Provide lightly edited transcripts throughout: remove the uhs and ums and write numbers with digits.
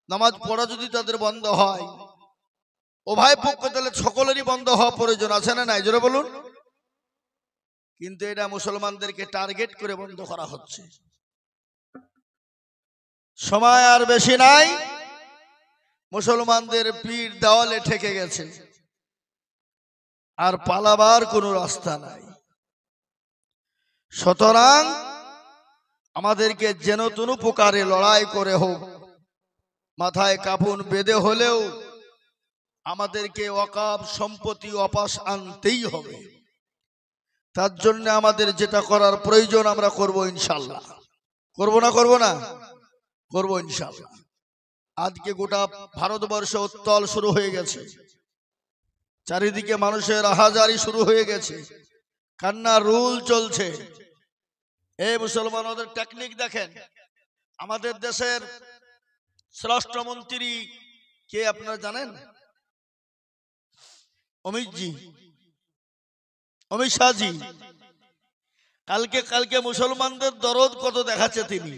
নামাজ পড়া যদি তাদের বন্ধ হয়, উভয় পক্ষ তাহলে সকলেরই বন্ধ হওয়া প্রয়োজন আছে না নাই, জোরে বলুন। কিন্তু এটা মুসলমানদেরকে টার্গেট করে বন্ধ করা হচ্ছে। সময় আর বেশি নাই, মুসলমানদের পিঠ দেওয়ালে ঠেকে গেছে, আর পালাবার কোনো রাস্তা নাই। সুতরাং আমাদেরকে যেন কোনো প্রকারে লড়াই করে হোক, মাথায় কাফন বেঁধে হলেও আমাদেরকে ওয়াকফ সম্পত্তি ওয়াপাস আনতেই হবে। তার জন্য আমাদের যেটা করার প্রয়োজন আমরা করব ইনশাআল্লাহ। করব না করব ইনশাআল্লাহ। আজকে গোটা ভারতবর্ষে উত্তাল শুরু হয়ে গেছে, চারিদিকে মানুষের আহাজারি শুরু হয়ে গেছে, কান্না রুল চলছে। এই মুসলমান ওদের টেকনিক দেখেন। আমাদের দেশের স্বরাষ্ট্রমন্ত্রী কে আপনারা জানেন? অমিত শাহজি। কালকে মুসলমানদের দরদ কত দেখাচ্ছে তিনি।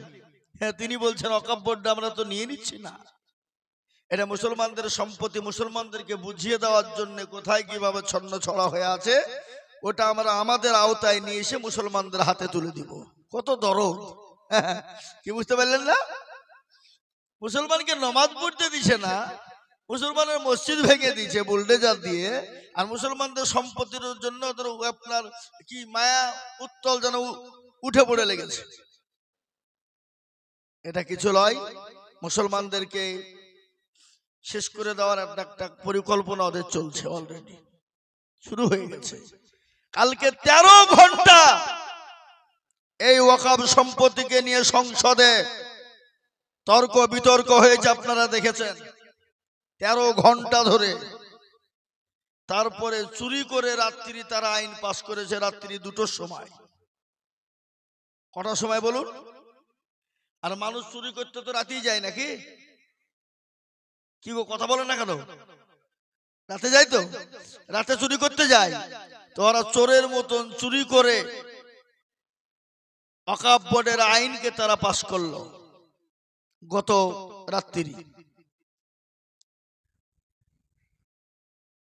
হ্যাঁ, তিনি বলছেন ওয়াকফ বোর্ডটা আমরা তো নিয়ে নিচ্ছি না, এটা মুসলমানদের সম্পত্তি, মুসলমানদেরকে বুঝিয়ে দেওয়ার জন্য কোথায় কিভাবে ছন্ন ছড়া হয়ে আছে ওটা আমরা আমাদের আওতায় নিয়ে এসে মুসলমানদের হাতে তুলে দিব। কত দরদ! কি বুঝতে পারলেন না? মুসলমানকে নামাজ পড়তে দিছে না, মুসলমানের মসজিদ ভেঙে দিয়েছে বুলডোজার দিয়ে, আর মুসলমানদের সম্পত্তির জন্য আপনার কি মায়া উত্তল যেন উঠে পড়ে লেগেছে। এটা কিছু নয়, মুসলমানদেরকে শেষ করে দেওয়ার একটা পরিকল্পনা ওদের চলছে, অলরেডি শুরু হয়ে গেছে। কালকে 13 ঘন্টা এই ওয়াকফ সম্পত্তিকে নিয়ে সংসদে তর্ক বিতর্ক হয়েছে, আপনারা দেখেছেন 13 ঘন্টা ধরে। তারপরে চুরি করে রাত্রি তারা আইন পাশ করেছে, রাত্রি 2টোর সময়। কটার সময় বলুন? আর মানুষ চুরি করতে তো রাতেই যায় নাকি? কি গো, কথা বলেন না কেন? রাতে যায় তো, রাতে চুরি করতে যায়। তো ওরা চোরের মতন চুরি করে ওয়াকফ বোর্ডের আইনকে তারা পাশ করলো গত রাত্রি।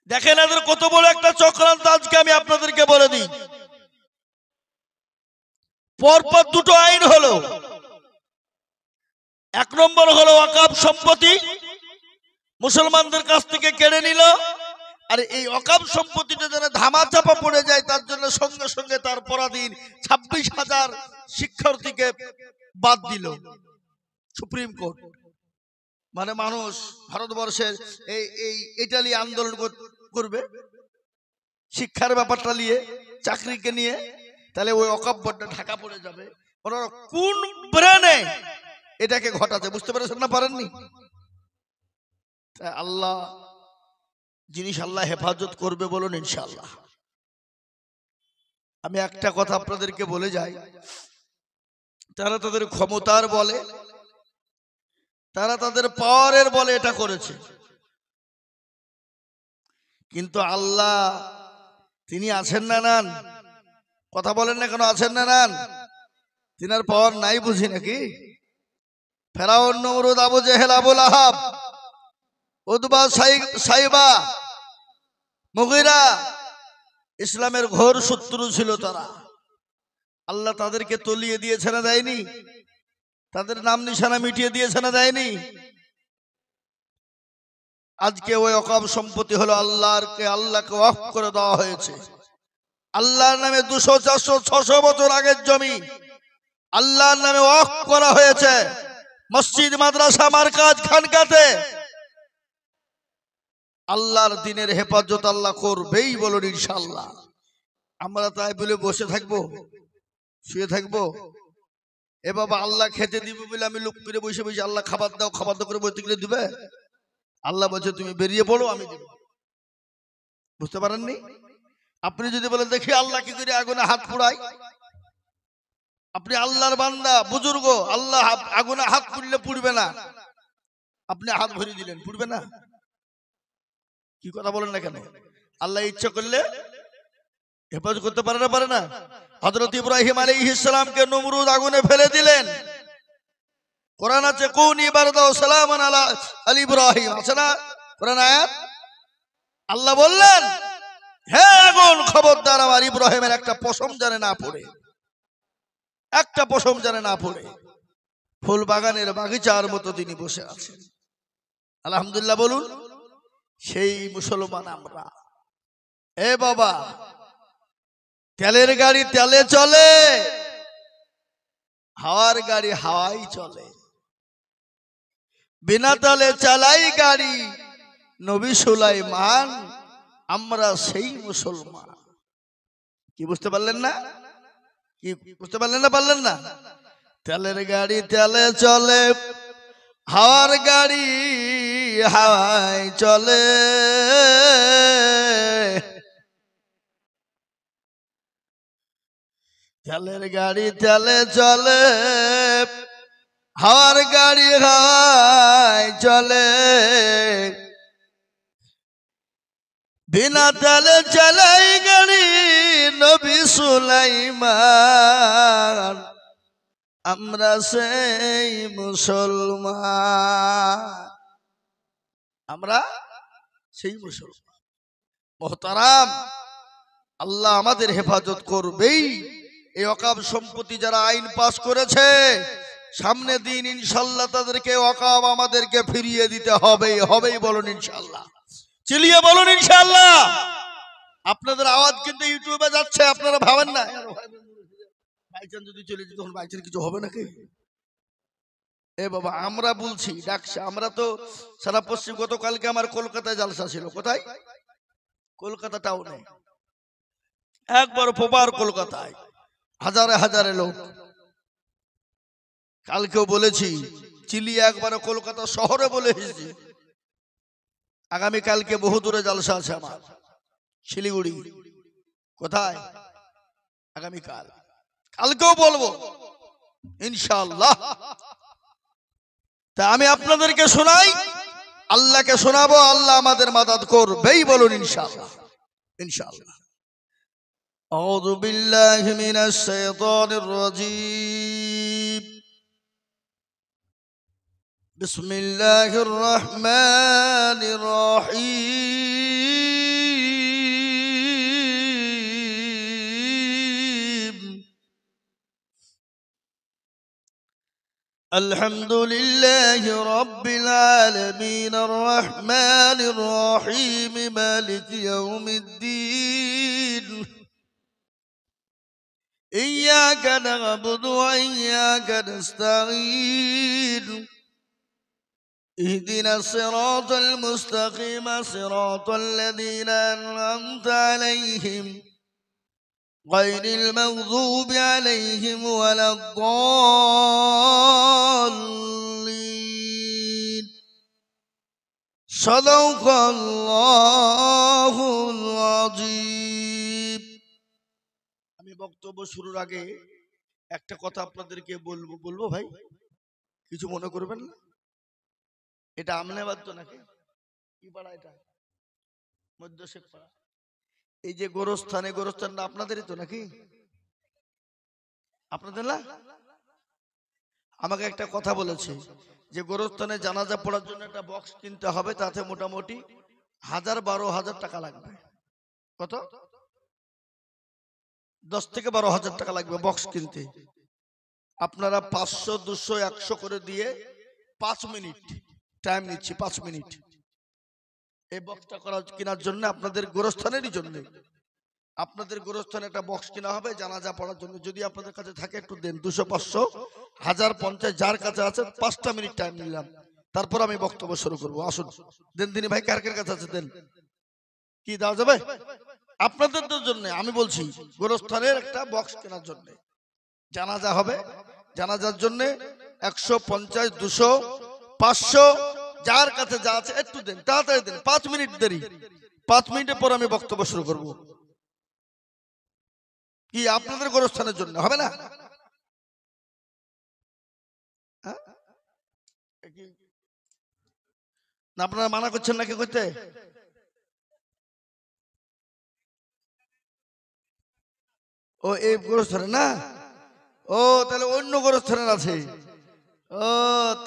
দেখেন এদের কত বড় একটা চক্রান্ত। আজকে আমি আপনাদেরকে বলে দিই, পরপর 2টো আইন হলো। 1 নম্বর হলো ওয়াকফ সম্পত্তি মুসলমানদের কাছ থেকে কেড়ে নিল, আর এই ওয়াকফ সম্পত্তিটা যেন ধামাচাপা পড়ে যায় তার জন্য সঙ্গে সঙ্গে তার পরাধীন 26,000 শিক্ষার্থীকে বাদ দিল সুপ্রিম কোর্ট। মানে মানুষ ভারতবর্ষের এই ইটালি আন্দোলন করবে শিক্ষার ব্যাপারটা নিয়ে, চাকরিকে নিয়ে, তাহলে ওই ওয়াকফ বোর্ডটা ঢাকা পড়ে যাবে। ওনারা কোন ব্রেনে এটাকে ঘটাতে, বুঝতে পেরেছেন না পারেননি? আল্লাহ জিনিস আল্লাহ হেফাজত করবে বলুন ইনশাআল্লাহ। আমি একটা কথা আপনাদেরকে বলে যাই, তারা তাদের ক্ষমতার বলে, তারা তাদের পাওয়ারের বলে এটা করেছে, কিন্তু আল্লাহ তিনি আছেন না নান? কথা বলেন না কেন? আছেন না নান? তিনার পাওয়ার নাই বুঝি নাকি? ফেরাউন, নমরুদ, আবু জেহেল, আবু লাহাব, উতবা, সাইবা, মুগীরা ইসলামের ঘোর শত্রু ছিল তারা। আল্লাহ তাদেরকে তলিয়ে দিয়েছে না দেয়নি? তাদের নাম নিশানা মিটিয়ে দিয়েছে না দেয়নি? আজকে ওই ওয়াকফ সম্পত্তি হলো আল্লাহকে ওয়াকফ করে দেওয়া হয়েছে। আল্লাহর নামে 200, 400, 600 বছর আগের জমি আল্লাহর নামে ওয়াকফ করা হয়েছে। মসজিদ, মাদ্রাসা, মারকাজ, খানকাতে আল্লাহর দ্বীনের হেফাজত আল্লাহ করবেই বলুন ইনশাআল্লাহ। আমরা তাই বলে বসে থাকবো, শুয়ে থাকবো? এ বাবা, আল্লাহ খেতে দিবে বলে আমি লুক করে বসে বসে আল্লাহ খাবার দাও করে বলতে গেলে দিবে? আল্লাহ বলছে তুমি বেরিয়ে পড়ো, আমি দেব। বুঝতে পারেননি? আপনি যদি বলেন দেখি আল্লাহ কি করে আগুনে হাত পুড়াই, আপনি আল্লাহর বান্দা বুজুর্গ, আল্লাহ আগুনে হাত পুড়লে পুড়বে না, আপনি হাত ভরিয়ে দিলেন, পুড়বে না? কি কথা বলেন না কেন? আল্লাহ ইচ্ছা করলে হেফাজত করতে পারে না? হযরত ইব্রাহিম আলাইহিস সালামকে নমরুদ আগুনে ফেলে দিলেন, কোরআন আছে কুনি বারদাও সালামান আলা আলী ইব্রাহিম, আছে না কোরআন আয়াত? আল্লাহ বললেন হে আগুন খবরদার আমার ইব্রাহিমের একটা পশম জানে না পড়ে, একটা পশম জানে না পড়ে। ফুল বাগানের বাগিচার মতো তিনি বসে আছেন। আলহামদুলিল্লাহ বলুন। সেই মুসলমান আমরা। এ বাবা, তেলের গাড়ি তেলে চলে, হাওয়ার গাড়ি হাওয়াই চলে। বিনা তেলে চালাই গাড়ি নবী সুলাইমান। আমরা সেই মুসলমান। কি বুঝতে পারলেন না? কি বুঝতে পারলেন না? পারলেন না? তেলের গাড়ি তেলে চলে, হাওয়ার গাড়ি হাওয়ায় চলে। তেলের গাড়ি তেলে চলে, হাওয়ার গাড়ি হাওয়ায় চলে। বিনা তেলে চালাই গাড়ি নবী সুলাইমান। আমরা সেই মুসলমান। আমরা সেই মুসলমান। মুহতারাম, আল্লাহ আমাদের হেফাজত করবেই। এই ওয়াকফ সম্পত্তি যারা আইন পাস করেছে, সামনে দিন ইনশাআল্লাহ তাদেরকে ওয়াকফ আমাদেরকে ফিরিয়ে দিতে হবে। হবেই বলুন ইনশাআল্লাহ। চিলিয়ে বলুন ইনশাআল্লাহ। আপনাদের আওয়াজ কিন্তু ইউটিউবে যাচ্ছে, আপনারা ভাবেন না বাইচান যদি চলে যেত তখন বাইচান কিছু হবে নাকি? এ বাবা, আমরা বলছি ডাকছে, আমরা তো সারা পশ্চিম। গতকালকে আমার কলকাতায় জালসা ছিল। কোথায়? কলকাতা টাউনে, একবার প্রপার কলকাতায়, হাজারে হাজারে লোক। কালকেও বলেছি, চিলিয়ে একবার কলকাতা শহরে বলে এসেছি। আগামী কালকে বহু দূরে জালসা আছে আমার, শিলিগুড়ি। কোথায়? আগামীকাল। কালকেও বলবো ইনশাআল্লাহ। তা আমি আপনাদেরকে শোনাই, আল্লাহকে শোনাবো, আল্লাহ আমাদের মাদাদ করবেই বলুন ইনশাআল্লাহ। ইনশাআল্লাহ। আউযু বিল্লাহি মিনাশ শাইতানির রাজীম। বিসমিল্লাহির রহমানির রহিম। আলহামদুলিল্লাহি রাব্বিল আলামিন আর রহমানির রহিম মালিকি ইয়াউমিদ্দিন। ইয়্যাকা না'বুদু ওয়া ইয়্যাকা নাস্তাঈন। اهدنا الصراط المستقيم صراط الذين أنعمت عليهم غير المغضوب عليهم ولا الضالين صدق الله العظيم। আমি বক্তব্য শুরুর আগে একটা কথা আপনাদেরকে বলবো ভাই, কিছু মনে করবেন না। এটা আমনাবাদ তো নাকি? কি পাড়া এটা? মধ্য শেখ পাড়া। এই যে গোরস্থানে, গোরস্থানটা আপনাদেরই তো নাকি? আপনাদের না? আমাকে একটা কথা বলেছে যে গোরস্থানে জানাজা পড়ার জন্য একটা বক্স কিনতে হবে, তাতে মোটামুটি 1000-12,000 টাকা লাগবে। কত? 10 থেকে 12,000 টাকা লাগবে বক্স কিনতে। আপনারা 500, 200, 100 করে দিয়ে 5 মিনিট টাইম নিচ্ছি, 5 মিনিট এই বক্সটা কেনার জন্য, আপনাদের গোরস্থানেরই জন্য। আপনাদের গোরস্থানে একটা বক্স কিনা হবে জানাজা পড়ার জন্য। যদি আপনাদের কাছে থাকে একটু দেন, 200, 500, 1000, 50, যার কাছে আছে। 5টা মিনিট টাইম নিলাম, তারপর আমি বক্তব্য শুরু করবো। আসুন দেন দিনী ভাই, কার কার কাছে আছে দেন। কি দেওয়া যাবে? আপনাদের জন্য আমি বলছি, গোরস্থানের একটা বক্স কেনার জন্য। জানাজা হবে, জানাজার জন্য 150, 200, 500, যার কাছে যা আছে একটু দেন, তাড়াতাড়ি দেন। 5 মিনিট দেরি, 5 মিনিটের পর আমি বক্তব্য শুরু করব। কি আপনাদের গোরস্থানের জন্য হবে না? আপনারা মানা করছেন নাকি করতে? ও এই গোরস্থানে না? ও তাহলে অন্য গোরস্থানের আছে। ও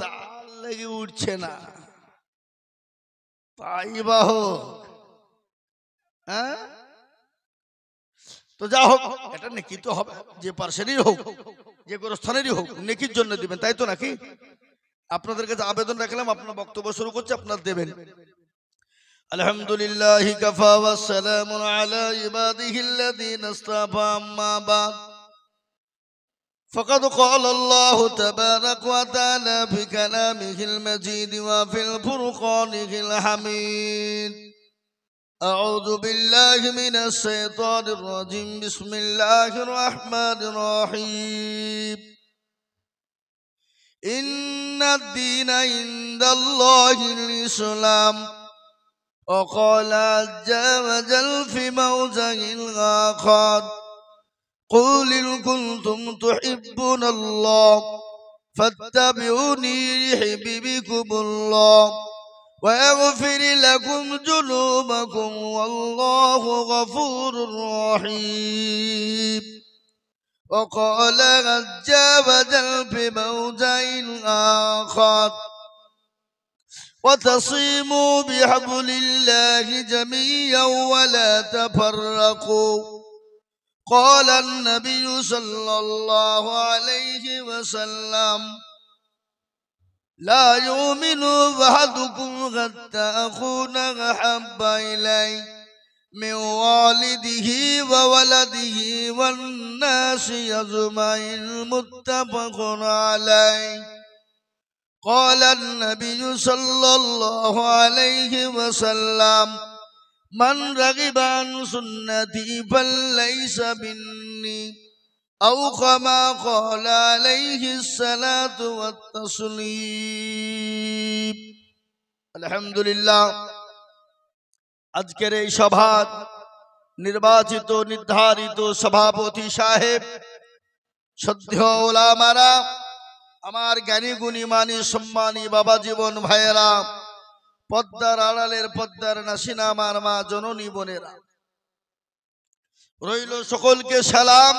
তার লেগে উঠছে না, তাই বা হোক। হ্যাঁ, তো যা হোক, এটা নেকি তো হবে, যে পার্সেরই হোক, যে কোনো স্থানেরই হোক, নেকির জন্য দিবেন, তাই তো নাকি? আপনাদের কাছে আবেদন রাখলাম, আপনার বক্তব্য শুরু করছে, আপনার দেবেন। আলহামদুলিল্লাহ কাফা ওয়া সালামুন আলা ইবাদিহিল্লাযীনা ইসতাফা, আম্মা বাদ। فقد قال الله تبارك وتعالى في كلامه المجيد وفي الفرقانه الحميد. أعوذ بالله من الشيطان الرجيم. بسم الله الرحمن الرحيم. إن الدين عند الله الإسلام. وقال عز وجل في موضع آخر: قل إن كنتم تحبون الله فاتبعوني يحببكم الله ويغفر لكم ذنوبكم والله غفور رحيم. وقال عز وجل في موضع آخر: وتصيموا بحبل الله جميعا ولا تفرقوا. قال النبي صلى الله عليه وسلم: لا يؤمن أحدكم حتى أكون أحب إليه من والده وولده والناس أجمعين. متفق عليه. قال النبي صلى الله عليه وسلم: من رغب عن سنتي فليس مني، أو كما قال عليه الصلاة والتسليم. আলহামদুলিল্লাহ, আজকের এই সভার নির্বাচিত নির্ধারিত সভাপতি সাহেব, শ্রদ্ধেয় ওলামারা, আমার জ্ঞানী গুণী মানি সম্মানী বাবা জীবন ভাইয়েরা, পদ্মার আড়ালের পদ্মার নাসিনা আমার মা জননী বোনেরা, রইল সকলকে সালাম।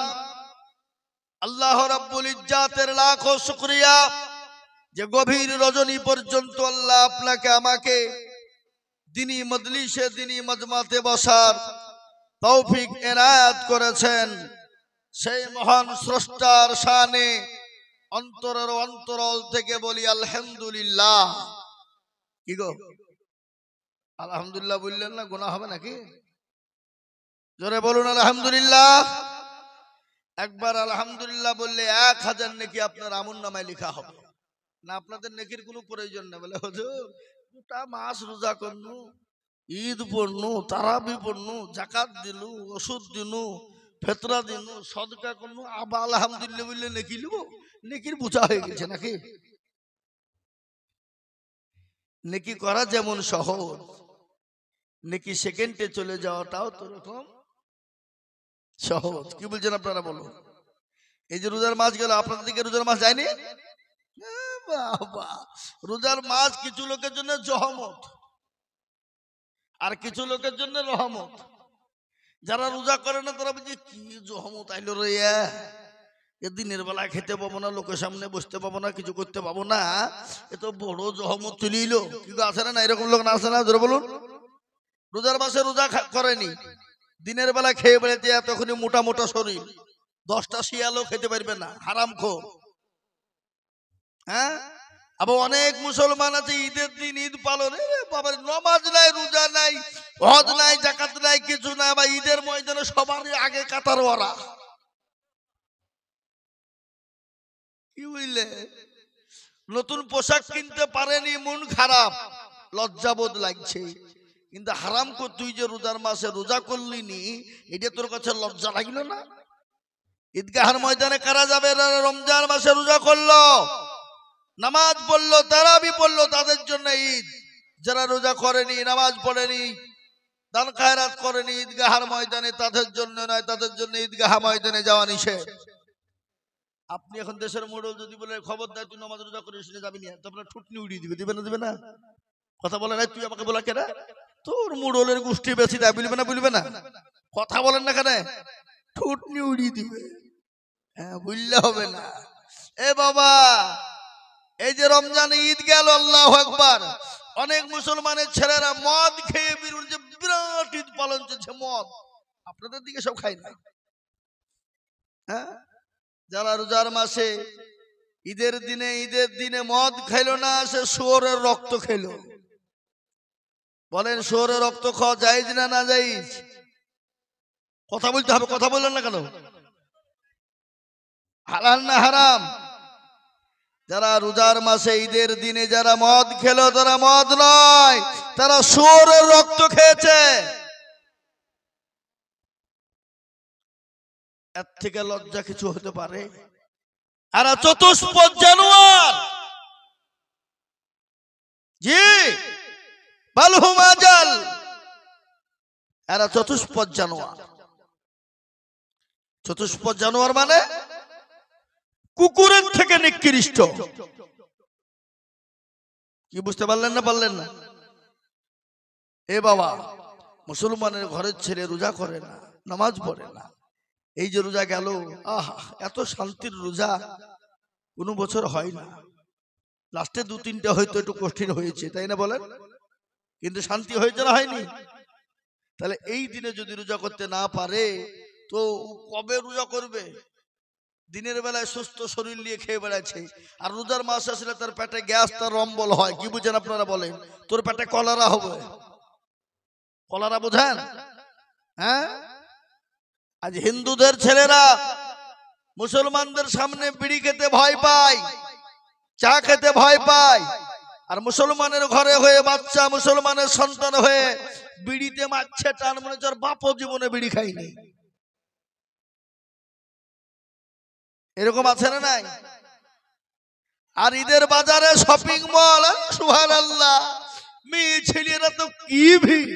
আল্লাহ রাব্বুল ইজ্জাতের লাখো শুকরিয়া যে গভীর রজনী পর্যন্ত আল্লাহ আপনাকে আমাকে দিনী মজলিসে, দিনী মজমাতে বসার তৌফিক এনায়েত করেছেন। সেই মহান স্রষ্টার শানে অন্তরের অন্তরল থেকে বলি আলহামদুলিল্লাহ। কি গো, আলহামদুলিল্লাহ বললেন না, গুনাহ হবে নাকি? জোরে বলুন আলহামদুলিল্লাহ। একবার আলহামদুলিল্লাহ বললে 1000 নেকি আপনার আমলনামায় লেখা হবে না। আপনাদের নেকির কোনো প্রয়োজন নেই। বলে হুজুর গোটা মাস রোজা করনু, ঈদ পড়নু, তারাবি পড়নু, যাকাত দিলু, ওষুধ দিনু, ফেতরা দিনু, সদকা করনু, আবার আলহামদুলিল্লাহ বললে নেকি লিব? নেকির বোঝা হয়ে গেছে নাকি? নেকি করা যেমন সহজ, নেকি সেকেন্ডে চলে যাওয়াটাও তো রকম সহজ। কি বলছেন আপনারা বলুন? এই যে রোজার মাস গেল, আপনাদের দিকে রোজার মাস যায়নি? বাবা, রোজার মাস কিছু লোকের জন্য জহমত আর কিছু লোকের জন্য রহমত। যারা রোজা করে না তারা বলছে কি জহমত আইলো রে, দিনের বেলা খেতে পাবো না, লোকের সামনে বসতে পাবো না, কিছু করতে পাবো না, এ তো বড় জহমত তুলিল। কিন্তু আছে না, এরকম লোক না আছে না? জোরে বলুন। রোজার মাসে রোজা করেনি, দিনের বেলা খেয়ে বেড়েছে, এতক্ষণই মোটা মোটা শরীর, 10টা শিয়ালও খেতে পারবে না, হারামখোর। হ্যাঁ, আবার অনেক মুসলমান আছে ঈদের দিন ঈদ পালন, বাবার নামাজ নাই, রোজা নাই, হজ নাই, যাকাত নাই, কিছু নাই, আবার ঈদের ময়দানে সবার আগে কাতার ওরা। কি বুঝলে? নতুন পোশাক কিনতে পারেনি, মন খারাপ, লজ্জাবোধ লাগছে। কিন্তু হারাম কর, তুই যে রোজার মাসে রোজা করলি নি, এটা তোর কাছে লজ্জা লাগলো না? ঈদগাহের ময়দানে কারা যাবে রমজান মাসে রোজা করলো, নামাজ পড়লো, তারাবি পড়লো, তাদের জন্য ঈদ। যারা রোজা করেনি, নামাজ পড়েনি, দান খায়রাত করেনি ঈদগাহের ময়দানে, তাদের জন্য নয়, তাদের জন্য ঈদগাহ ময়দানে যাওয়া নিষেধ। আপনি এখন দেশের মোড়ল যদি বলে খবরদার তুই নামাজ রোজা করিস না, যাবি না, তো আপনার ঠুটনি উড়িয়ে দিবে। দিবে না? দিবে না? কথা বলে না, তুই আমাকে বলা কেন? তোর মোড়লের গোষ্ঠী বেশি দেয়, বলবে না? বলবে না? কথা বলেন না কেন? ঠুটনি উড়িয়ে দিবে। হ্যাঁ, বললে হবে না। এ বাবা, এই যে রমজান ঈদ গেল, আল্লাহু আকবার, অনেক মুসলমানের ছেলেরা মদ খেয়ে বিরাট ঈদ পালন চলছে। মদ আপনাদের দিকে সব খায় না? হ্যাঁ, যারা রোজার মাসে ঈদের দিনে মদ খাইলো না, সে শুয়োরের রক্ত খেলো। বলেন শুয়োরের রক্ত খাওয়া জায়েজ না না জায়েজ? কথা বলতে হবে, কথা বললেন না কেন? হালাল না হারাম? যারা রোজার মাসে ঈদের দিনে যারা মদ খেলো, তারা মদ নয়, তারা শুয়োরের রক্ত খেয়েছে। এর থেকে লজ্জা কিছু হতে পারে? আর চতুষ্পদ জানোয়ার, জি বালহুম আজাল, এরা চতুষ্পদ জানোয়ার। চতুষ্পদ জানোয়ার মানে কুকুরের থেকে নিকৃষ্ট। কি বুঝতে পারলেন না? পারলেন না? এ বাবা, মুসলমানের ঘরের ছেলে রোজা করে না, নামাজ পড়ে না, এই যে রোজা গেল, আহা এত শান্তির রোজা কোনো বছর হয় না। লাস্টে 2-3টা হয়তো একটু কঠিন হয়েছে, তাই না বলেন? কিন্তু শান্তি হয়েছে না হয়নি? তাহলে এই দিনে যদি রোজা করতে না পারে তো কবে রোজা করবে? দিনের বেলায় সুস্থ শরীর নিয়ে খেয়ে বেড়াচ্ছে, আর রোজার মাস আসলে তার পেটে গ্যাস, তার রম্বল হয়। কি বুঝেন আপনারা? বলেন তোর পেটে কলেরা হবে। কলেরা বোঝেন? হ্যাঁ, আজ হিন্দুদের ছেলেরা মুসলমানদের সামনে বিড়ি খেতে ভয় পায়, চা খেতে ভয় পায়, আর মুসলমানের ঘরে হয়ে বাচ্চা, মুসলমানের সন্তান হয়ে বিড়িতে মারছে টান, মনে হচ্ছে বাপও জীবনে বিড়ি খায়নি। এরকম আছে না নাই? আর ঈদের বাজারে শপিং মল, সুবহানাল্লাহ, মেয়ে ছেলেরা তো কি ভিড়।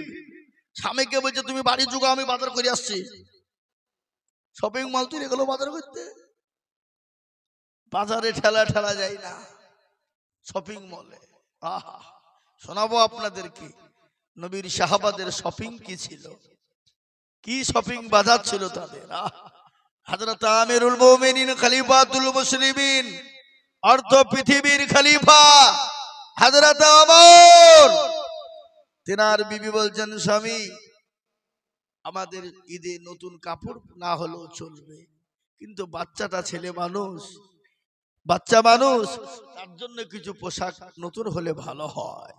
স্বামীকে বলছে তুমি বাড়ি জুগো, আমি বাজার করে আসছি। শপিং মল তুই এগুলো বাজার করতে, বাজারে ঠেলা ঠেলা যায় না, শপিং মলে। আহা, শোনাবো আপনাদেরকে নবীর সাহাবাদের শপিং কি ছিল, কি শপিং বাজার ছিল তাদের। হযরত আমিরুল মুমিনিন খলিফাতুল মুসলিমিন, অর্ধ পৃথিবীর খলিফা হযরত ওমর, তিনার বিবি বলছেন স্বামী আমাদের ঈদে নতুন কাপড় না হলেও চলবে, কিন্তু বাচ্চাটা ছেলে মানুষ, বাচ্চা মানুষ, তার জন্য কিছু পোশাক নতুন হলে ভালো হয়।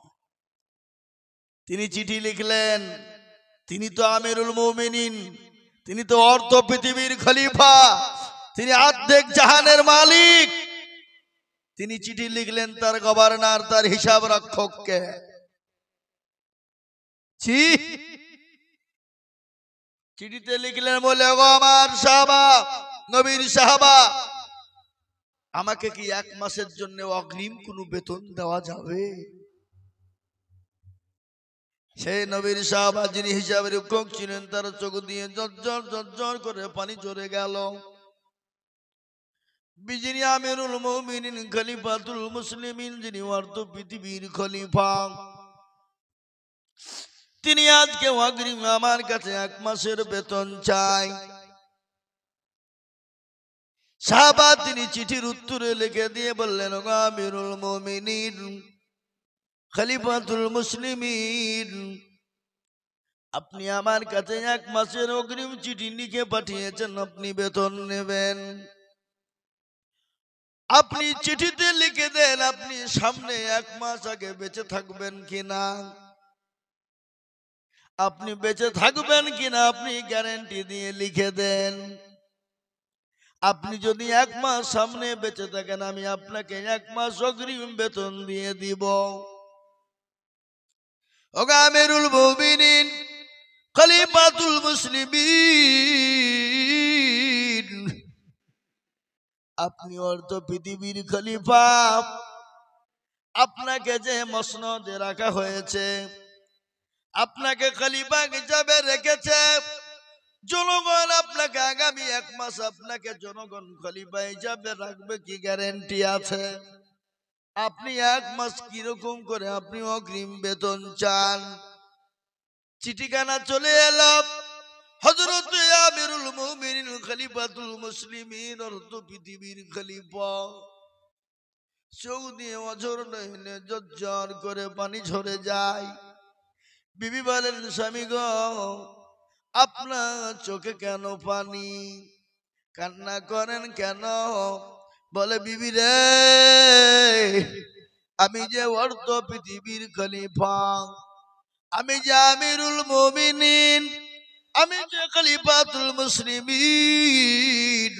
তিনি চিঠি লিখলেন, তিনি তো আমিরুল মুমিনিন, তিনি তো অর্ধ পৃথিবীর খলিফা, তিনি অর্ধেক জাহানের মালিক। তিনি চিঠি লিখলেন তার গভর্নর, তার হিসাব রক্ষককে। চিঠিতে লিখলেন বলে, গো আমার সাহাবা, নবীর সাহাবা, আমাকে কি 1 মাসের জন্য অগ্রিম কোনো বেতন দেওয়া যাবে? সেই নবীর সাহাবা যিনি হিসাবের রক্ষক ছিলেন, তার চোখ দিয়ে ঝরঝর ঝরঝর করে পানি ঝরে গেল। যিনি আমিরুল মুমিনিন খলিফাতুল মুসলিমিন, যিনি অর্ধ পৃথিবীর খলিফা, তিনি আজকে অগ্রিম আমার কাছে 1 মাসের বেতন চাই। সাহাবা তিনি চিঠির উত্তরে লিখে দিয়ে বললেন, ও আমিরুল মুমিনিন খলিফাতুল মুসলিমিন, আপনি আমার কাছে 1 মাসের অগ্রিম চিঠি লিখে পাঠিয়েছেন, আপনি বেতন নেবেন। আপনি চিঠিতে লিখে দেন আপনি সামনে 1 মাস আগে বেঁচে থাকবেন কিনা, আপনি বেঁচে থাকবেন কিনা আপনি গ্যারান্টি দিয়ে লিখে দেন। আপনি যদি 1 মাস সামনে বেঁচে থাকেন, আমি আপনাকে 1 মাস অগ্রিম বেতন দিয়ে দিব। ও আমিরুল মুমিনিন খলিফাতুল মুসলিমিন, আপনি অর্ধ পৃথিবীর খলিফা, আপনাকে যে মসনদে রাখা হয়েছে, আপনাকে খলিফা হিসাবে রেখেছে জনগণ, আপনাকে আগামী 1 মাস আপনাকে জনগণ খলিফা হিসাবে রাখবে, কি গ্যারান্টি আছে? আপনি 1 মাস কিরকম করে আপনি অগ্রিম বেতন চান? চিঠিখানা চলে এলো হযরত আমিরুল মুমিনিন খলিফাতুল মুসলিমিন, অর্ধ পৃথিবীর খলিফা চোখ দিয়ে অঝর নইলে ঝরঝর করে পানি ঝরে যায়। বিবি বলেন, স্বামী গো, আপনার চোখে কেন পানি, কান্না করেন কেন? বলে, বিবি রে, আমি যে অর্ধ পৃথিবীর খলিফা, আমি যে আমিরুল মুমিনিন, আমি যে খলিফাতুল মুসলিমিন,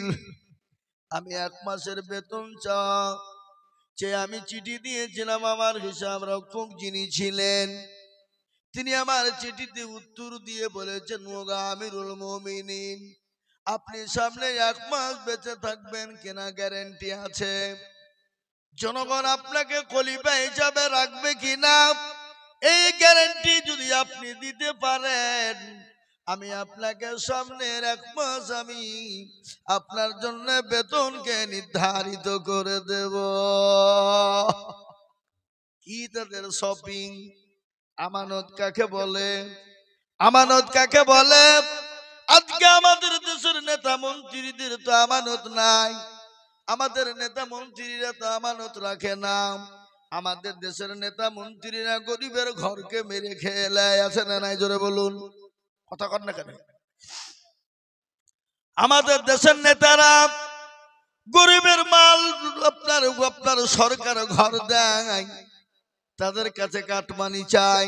আমি 1 মাসের বেতন চেয়ে আমি চিঠি দিয়েছিলাম। আমার হিসাব রক্ষক যিনি ছিলেন, তিনি আমার চিঠিতে উত্তর দিয়ে বলেছেন, ওগো আমিরুল মুমিনিন, আপনি সামনে 1 মাস বেঁচে থাকবেন কিনা গ্যারান্টি আছে? জনগণ আপনাকে খলিফা হিসাবে রাখবে কিনা এই গ্যারান্টি যদি আপনি দিতে পারেন, আমি আপনাকে সামনের 1 মাস আমি আপনার জন্য বেতনকে নির্ধারিত করে দেব। কি তাদের শপিং! আমানত কাকে বলে? আমানত কাকে বলে? আজকে আমাদের দেশের নেতা মন্ত্রীদের তো আমানত নাই, আমাদের নেতা মন্ত্রীরা তো আমানত রাখে না। আমাদের দেশের নেতা মন্ত্রীরা গরিবের ঘরকে মেরে খেয়ে নেয়, আছে না নাই? জোরে বলুন, কথা কর না কেন? আমাদের দেশের নেতারা গরিবের মাল আপনার সরকার ঘর দেয়, তাদের কাছে কাটমানি চাই,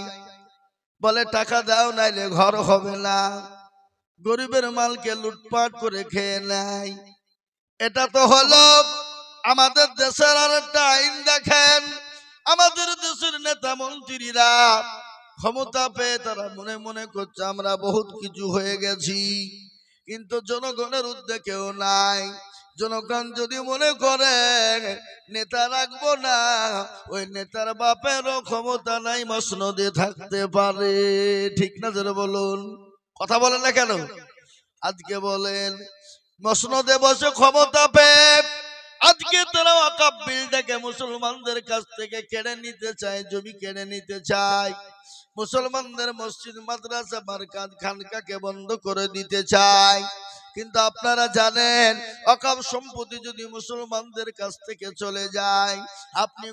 বলে টাকা দাও নাইলে ঘর হবে না। গরিবের মালকে লুটপাট করে খেয়ে নেয়। এটা তো হলো আমাদের দেশের আর একটা আইন। দেখেন, আমাদের দেশের নেতা মন্ত্রীরা ক্ষমতা পেয়ে তারা মনে মনে করছে আমরা বহুত কিছু হয়ে গেছি, কিন্তু জনগণের উদ্যোগে কেউ নাই। জনগণ যদি মনে করে নেতা রাখবো না, ওই নেতার বাপেরও ক্ষমতা নাই, মসনদে থাকতে পারে। ঠিক না? যারা বলুন, কথা বলেন না কেন? আজকে বলেন মসনদে বসে ক্ষমতা পেয়ে আজকে তারা ওয়াকফ বিলটাকে মুসলমানদের কাছ থেকে কেড়ে নিতে চায়, জমি কেড়ে নিতে চায়, মুসলমানদের মসজিদ মাদ্রাসা মারকাজ খানকাকে বন্ধ করে দিতে চায়। কিন্তু আপনারা জানেন, ওয়াকফ সম্পত্তি যদি মুসলমানদের কাছ থেকে চলে যায়, আপনি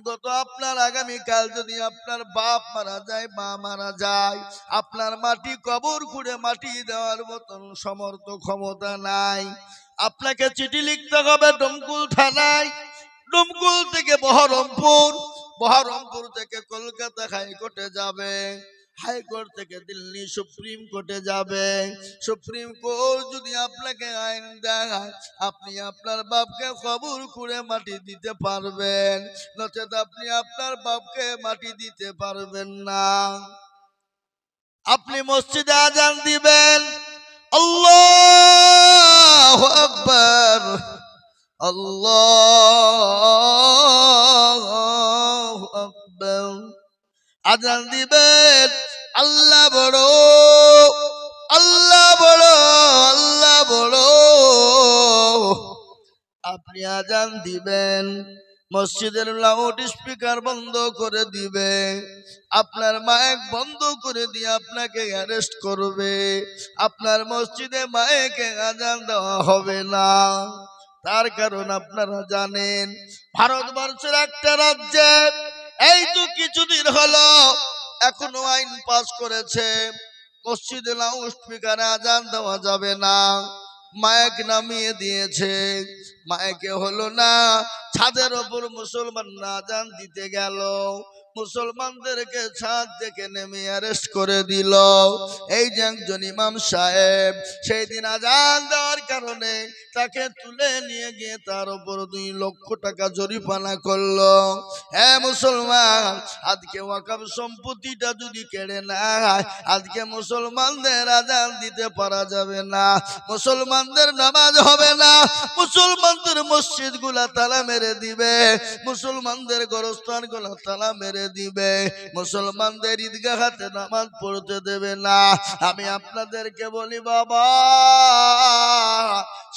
আপনার আগামীকাল যদি আপনার বাপ মারা যায়, মা মারা যায়, আপনার মাটি কবর খুঁড়ে মাটি দেওয়ার মতন সমর্থ ক্ষমতা নাই। আপনাকে চিঠি লিখতে হবে ডোমকুল থানায়, ডোমকুল থেকে বহরমপুর, বহরমপুর থেকে কলকাতা হাইকোর্টে যাবে, হাইকোর্ট থেকে দিল্লি সুপ্রিম কোর্টে যাবে। সুপ্রিম কোর্ট যদি আপনাকে আইন দেয়, আপনি আপনার বাপকে কবর খুঁড়ে মাটি দিতে পারবেন, নচেত আপনি আপনার বাপকে মাটি দিতে পারবেন না। আপনি মসজিদে আজান দিবেন, আল্লাহু আকবার, আল্লাহু আকবার, আজান দিবেন, আল্লাহ বড়, আল্লাহ বড়, আল্লাহ বড়। আপনি আজান দিবেন, মসজিদের লাউড স্পিকার বন্ধ করে দিবে, আপনার মাইক বন্ধ করে দিয়ে আপনাকে অ্যারেস্ট করবে, আপনার মসজিদে মাইকে আজান দেওয়া হবে না। তার কারণ আপনারা জানেন, ভারতবর্ষের একটা রাজ্যে এই তো কিছুদিন হলো এখনো আইন পাস করেছে, মসজিদে লাউড স্পিকারে আজান দেওয়া যাবে না, মাইক নামিয়ে দিয়েছে। মাইকে হলো না, ছাদের ওপর মুসলমান আজান দিতে গেল, মুসলমানদেরকে ছাদ থেকে নেমে অ্যারেস্ট করে দিল। এই যে একজন ইমাম সাহেব সেই দিন আজান দেওয়ার কারণে তাকে তুলে নিয়ে গিয়ে তার উপর 2 লক্ষ টাকা জরিমানা করলো। হ্যাঁ মুসলমান, আজকে ওয়াকফ সম্পত্তিটা যদি কেড়ে নেয়, আজকে মুসলমানদের আজান দিতে পারা যাবে না, মুসলমানদের নামাজ হবে না, মুসলমানদের মসজিদ গুলা তালা মেরে দিবে, মুসলমানদের গোরস্থান গুলা তালা মেরে দিবে, মুসলমানদের ঈদগাহতে নামাজ পড়তে দেবে না। আমি আপনাদেরকে বলি বাবা,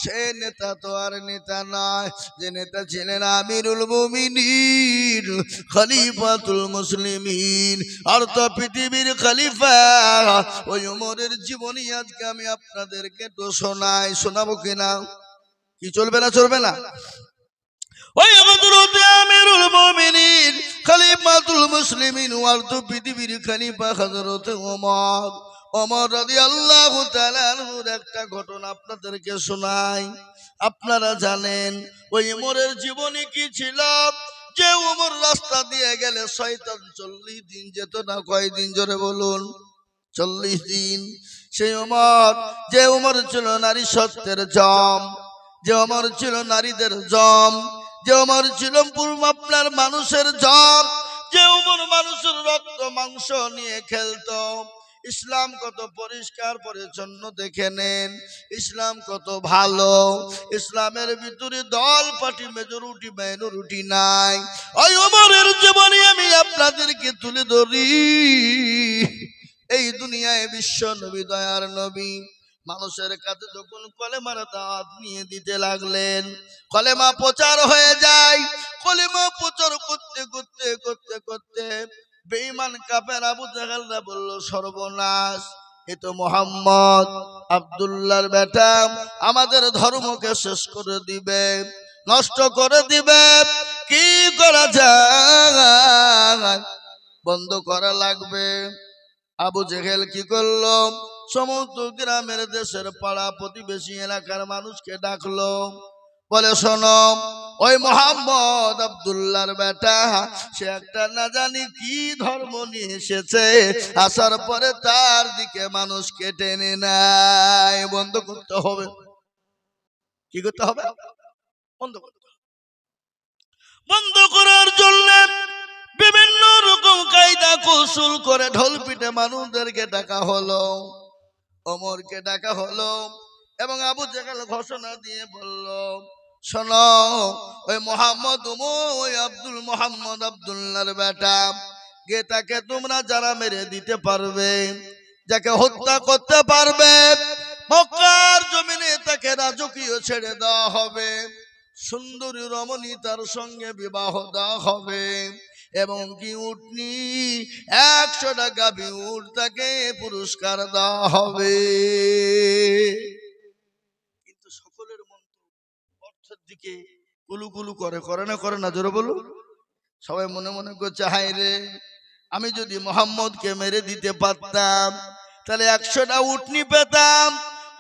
সে নেতা তো আর নেতা নয়, যে নেতা ছিলেন আমিরুল মুমিনিন, খলিফাতুল মুসলিমিন, আর তো পৃথিবীর খলিফা, ওই ওমরের জীবনী আজকে আমি আপনাদেরকে তো শোনাবো কিনা? কি চলবে না? চলবে না? ওই হযরতে আমিরুল মুমিনিন খলিফাতুল মুসলিমিন ওয়ার্দ পৃথিবীর খলিফা হযরতে ওমর রাদিয়াল্লাহু তাআলা আনহুর একটা ঘটনা আপনাদেরকে শোনাই। আপনারা জানেন ওই ওমরের জীবনী কি ছিল? যে ওমর রাস্তা দিয়ে গেলে শয়তান 40 দিন যেত না। কয়দিন? জোরে বলুন। 40 দিন। সেই ওমর, যে ওমর ছিল নারী সত্যের জম, যে ওমর ছিল নারীদের জম, যে ওমর ছিল আপনার মানুষের জম, যে ওমর মানুষের রক্ত মাংস নিয়ে খেলতো। ইসলাম কত পরিষ্কার পরিচ্ছন্ন দেখে নেন, ইসলাম কত ভালো। ইসলামের ভিতরে দল পার্টি মেজরিটি মাইনরিটি নাই। ওই ওমরের জীবনী আমি আপনাদেরকে তুলে ধরি। এই দুনিয়ায় বিশ্ব নবী, দয়ার নবী মানুষের কাছে যখন কলেমার দাওয়াত নিয়ে দিতে লাগলেন, কলেমা প্রচার হয়ে যায়। কলেমা প্রচার করতে করতে করতে করতে বেঈমান কাফের আবু জাহেলরা বলল, সর্বনাশ, এ তো মুহাম্মদ আব্দুল্লাহর বেটা, আমাদের ধর্মকে শেষ করে দিবে, নষ্ট করে দিবে। কি করা যায়? বন্ধ করা লাগবে। আবু জেহেল কি করলো? সমস্ত গ্রামের, দেশের, পাড়া প্রতিবেশী এলাকার মানুষকে ডাকলো। বলে, শোনো, ওই মুহাম্মদ আব্দুল্লাহর বেটা, সে একটা না জানি কি ধর্ম নিয়ে এসেছে, আসার পরে তার দিকে মানুষকে টেনে নাই। বন্ধ করতে হবে। কি করতে হবে? বন্ধ করতে হবে। বন্ধ করার জন্য বিভিন্ন রকম কায়দা কৌশল করে ঢোল পিটে মানুষদেরকে ডাকা হলো, ওমরকে ডাকা হলো, এবং আবু জেহেল ঘোষণা দিয়ে বলল, শোনো, ওই মোহাম্মদ ওই মোহাম্মদ আব্দুল্লাহর বেটা, গে তাকে তোমরা যারা মেরে দিতে পারবে, যাকে হত্যা করতে পারবে, মক্কার জমিনে তাকে রাজকীয় ছেড়ে দেওয়া হবে, সুন্দরী রমণী তার সঙ্গে বিবাহ দেওয়া হবে, এবং কি উটনি 100টা গাভী উট তাকে পুরস্কার দেওয়া হবে। কিন্তু সকলের মন অর্থের দিকে কুলুকুলু করে না, করে না? জোরে বলুন। সবাই মনে মনে করছে, হায় রে, আমি যদি মোহাম্মদকে মেরে দিতে পারতাম তাহলে 100টা উটনি পেতাম,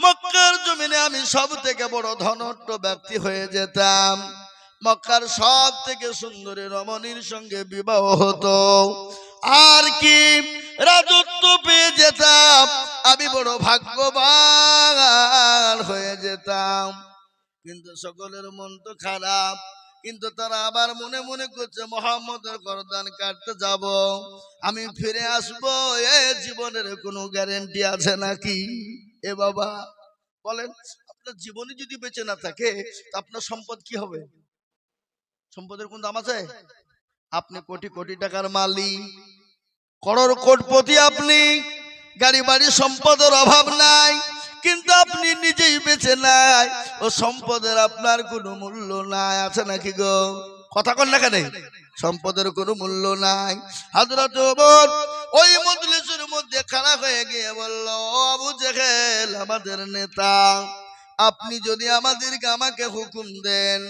মক্কার জমিনে আমি সব থেকে বড় ধনট্ট ব্যক্তি হয়ে যেতাম, মক্কার সব থেকে সুন্দরী রমণীর সঙ্গে বিবাহ হতো, আর কি রাজত্ব পেয়ে যেতাম, আমি বড় ভাগ্যবান হয়ে যেতাম। কিন্তু সকলের মন তো খারাপ। কিন্তু তারা আবার মনে মনে করছে, মুহাম্মদের গর্দান কাটতে যাব, আমি ফিরে আসবো, এ জীবনের কোনো গ্যারান্টি আছে নাকি? এ বাবা বলেন, আপনার জীবনে যদি বেঁচে না থাকে তা আপনার সম্পদ কি হবে? সম্পদের কোন দাম আছে? আপনি কোটি কোটি টাকার মালিক, করোড় কোটিপতি, আপনি গাড়ি বাড়ি সম্পদের অভাব নাই, কিন্তু আপনি নিজেই বেঁচে নাই, ও সম্পদের আপনার কোনো মূল্য নাই। আছে নাকি গো? কথা কন না কেন? সম্পদের কোনো মূল্য নাই। হযরত ওমর ওই মজলিসের মধ্যে খাড়া হয়ে গিয়ে বলল, আবু জেহেল আমাদের নেতা, আপনি যদি আমাকে হুকুম দেন,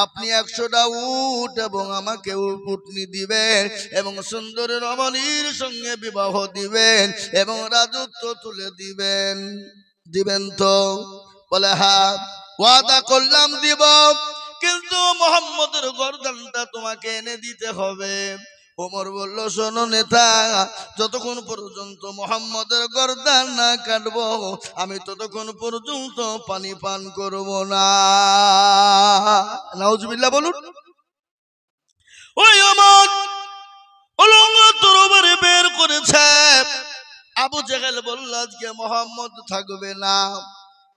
আপনি 100টা উট এবং আমাকে উটনি দিবেন, এবং সুন্দর রমণীর সঙ্গে বিবাহ দিবেন, এবং রাজত্ব তুলে দিবেন, দিবেন তো? বলে, হ্যাঁ, ওয়াদা করলাম দিব, কিন্তু মুহাম্মদের গর্দানটা তোমাকে এনে দিতে হবে। ওমর বলল, শোনো নেতা, যতক্ষণ পর্যন্ত মুহাম্মদের গর্দান না কাটবো আমি ততক্ষণ পর্যন্ত পানি পান করব না। নাউজুবিল্লাহ বলুন। ওই ওমর উলঙ্গ তরবারি বের করেছে। আবু জেহেল বলল, আজকে মুহাম্মদ থাকবে না,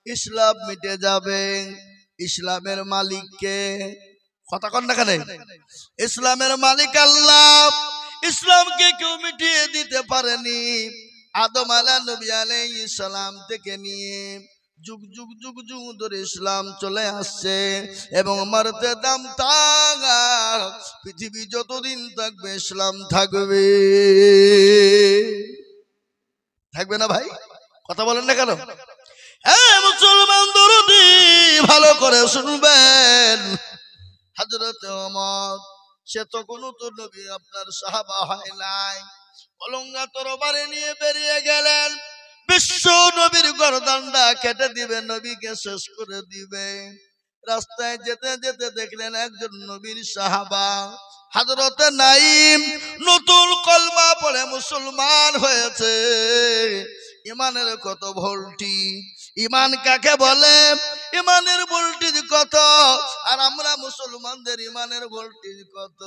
ইসলাম মিটে যাবে। ইসলামের মালিক কে? কথা কন না কেন? ইসলামের মালিক আল্লাহ। ইসলামকে কেউ মিটিয়ে দিতে পারেনি। আদম নবী আলাইহিস সালাম থেকে নিয়ে যুগ যুগ যুগ যুগ ধরে ইসলাম চলে আসছে, এবং মারতে দাম তাক, পৃথিবী যতদিন থাকবে ইসলাম থাকবে। থাকবে না ভাই? কথা বলেন না কেন? মুসলমান দরদি ভালো করে শুনবেন। হযরত ওমর, সে তখনও তো নবী আপনার সাহাবা হয় নাই, অলঙ্গা তরবারি নিয়ে বেরিয়ে গেলেন। বিশ্ব নবীর গর্দানটা কেটে দিবে, নবীকে শেষ করে দিবে। রাস্তায় যেতে যেতে দেখলেন একজন নবীর সাহাবা হযরত নাঈম নতুন কলমা পড়ে মুসলমান হয়েছে। ইমানের কত ভোল্টেজ, ইমান কাকে বলে, ইমানের ভোল্টেজ কত, আর আমরা মুসলমানদের ইমানের ভোল্টেজ কত।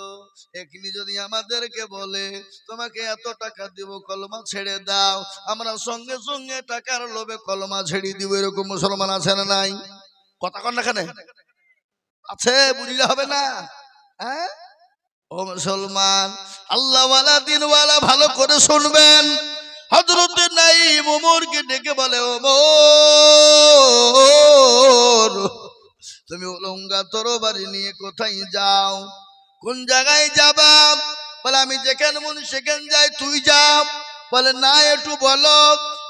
এখনি যদি আমাদেরকে বলে তোমাকে এত টাকা দিব কলমা ছেড়ে দাও, আমরা সঙ্গে সঙ্গে টাকার লোভে কলমা ছেড়ে দিব। এরকম মুসলমান আছে না নাই? কথা কন না কেন? আছে, বুঝলে হবে না? হ্যাঁ ও মুসলমান, আল্লাহওয়ালা দিনওয়ালা ভালো করে শুনবেন। হযরত নাঈম ওমরকে ডেকে বলে, ওমর তুমি অলঙ্গা তরবারি নিয়ে কোথায় যাও, কোন জায়গায় যাবা? বলে আমি যেখানে মন সেখানে যাই, তুই যা। বলে না, একটু বলো।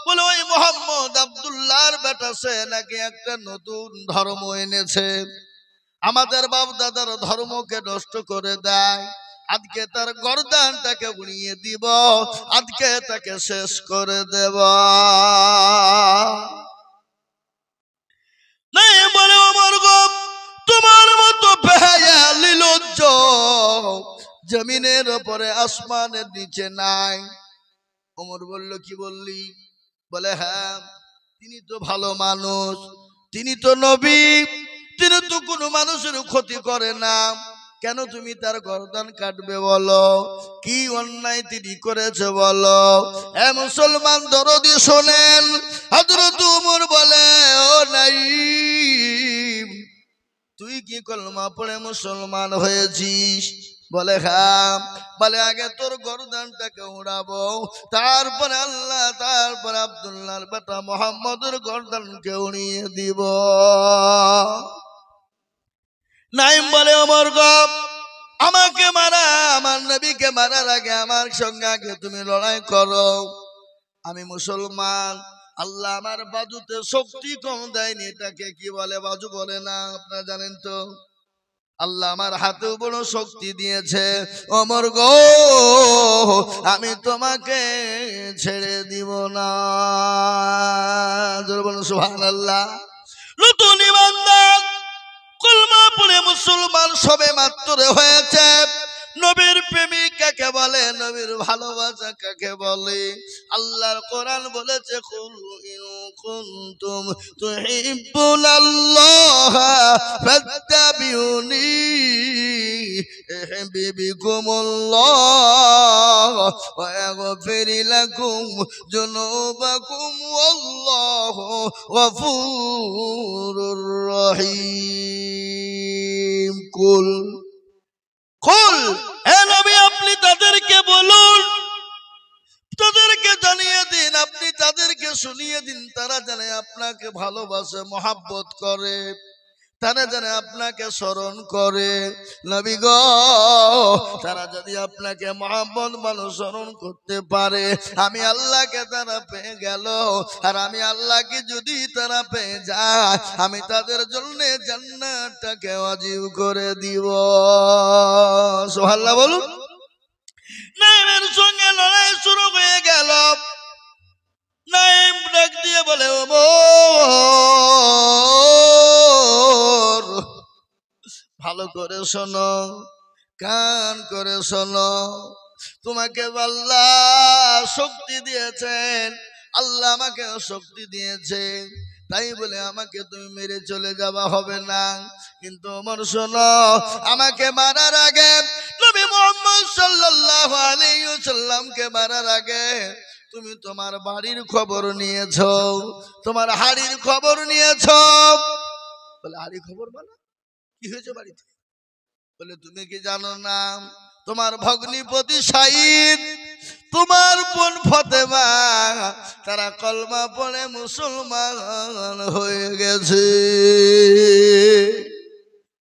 বলে ওই মোহাম্মদ আব্দুল্লাহর বেটা, সে নাকি একটা নতুন ধর্ম এনেছে, আমাদের বাপ দাদার ধর্মকে নষ্ট করে দেয়। আজকে তার গর্দানটাকে উড়িয়ে দিব, আজকে তাকে শেষ করে দেব। নাই বলে ওমর গো, তোমার মতো বেহায়া নির্লজ্জ জমিনের উপরে আসমানের নিচে নাই। ওমর বলল, কি বললি? বলে হ্যাঁ, তিনি তো ভালো মানুষ, তিনি তো নবী, তিনি তো কোনো মানুষের ক্ষতি করে না, কেন তুমি তার গর্দান কাটবে? বলো কি অন্যায় তিনি করেছে বলো। এ মুসলমান দরদি শোনেন, হযরত ওমর বলে, ও নাঈম তুই কি কলমা পড়ে মুসলমান হয়েছিস? বলে হ্যাঁ। বলে আগে তোর গর্দানটাকে উড়াবো, তারপরে আল্লাহ, তারপরে আব্দুল্লাহর বেটা মুহাম্মদের গর্দানকে উড়িয়ে দিব। নাঈম বলে, ওমর গো, আমাকে মারা, আমার নবীকে মারার আগে আমার সঙ্গে আগে তুমি লড়াই করো। আমি মুসলমান, আল্লাহ আমার বাজুতে শক্তি কম দেয়নি, এটাকে কি বলে? বাজু বলে না, আপনারা জানেন তো। আল্লাহ আমার হাতে বড় শক্তি দিয়েছে। ওমর গো, আমি তোমাকে ছেড়ে দিব না। জোরে বলুন সুবহানাল্লাহ। নতুন ইমানদার, কলমা পড়ে মুসলমান সবে মাত্র হয়েছে। নবীর প্রেমিক কাকে বলে, নবীর ভালোবাসা কাকে বলে? আল্লাহর কোরআন বলেছে, কুল ইন কুনতুম তুহিব্বুনাল্লাহ ফাত্তাবিউনি ইউহিব্বুকুমুল্লাহ ওয়া ইয়াগফির লাকুম যুনুবাকুম ওয়াল্লাহু গফুরুর রহিম। কুল কুল, হে নবী আপনি তাদেরকে বলুন, তাদেরকে জানিয়ে দিন, আপনি তাদেরকে শুনিয়ে দিন, তারা জানে আপনাকে ভালোবাসে, মহাব্বত করে, তারা জানে আপনাকে স্মরণ করে। নবী গো, তারা যদি আপনাকে মহাব্বত ভালো স্মরণ করতে পারে, আমি আল্লাহকে তারা পেয়ে গেল, আর আমি আল্লাহকে যদি তারা পেয়ে যায়, আমি তাদের জন্য জান্নাতটাকে ওয়াজিব করে দিব। সুবহানাল্লাহ বলুন। নাঈমের সঙ্গে লড়াই শুরু হয়ে গেল। নাঈম ডাক দিয়ে বলে, ওমর ভালো করে শোনো, কান করে শোনো, তোমাকে আল্লাহ শক্তি দিয়েছেন, আল্লাহ আমাকে শক্তি দিয়েছে, তাই বলে আমাকে তুমি মেরে চলে যাওয়া হবে না। কিন্তু ওমর শোনো, আমাকে মারার আগে, নবী মুহাম্মদ সাল্লাল্লাহু আলাইহি ওয়াসাল্লামকে মারার আগে তুমি তোমার বাড়ির খবর নিয়েছো, তোমার হাড়ির খবর নিয়েছো। বলে হাড়ির খবর মানে কি হয়েছে বাড়িতে? বলে তুমি কি জানো না, তোমার ভগ্নিপতি শাহিদ, তোমার বোন ফাতেমা, তারা কলমা পড়ে মুসলমান হয়ে গেছে।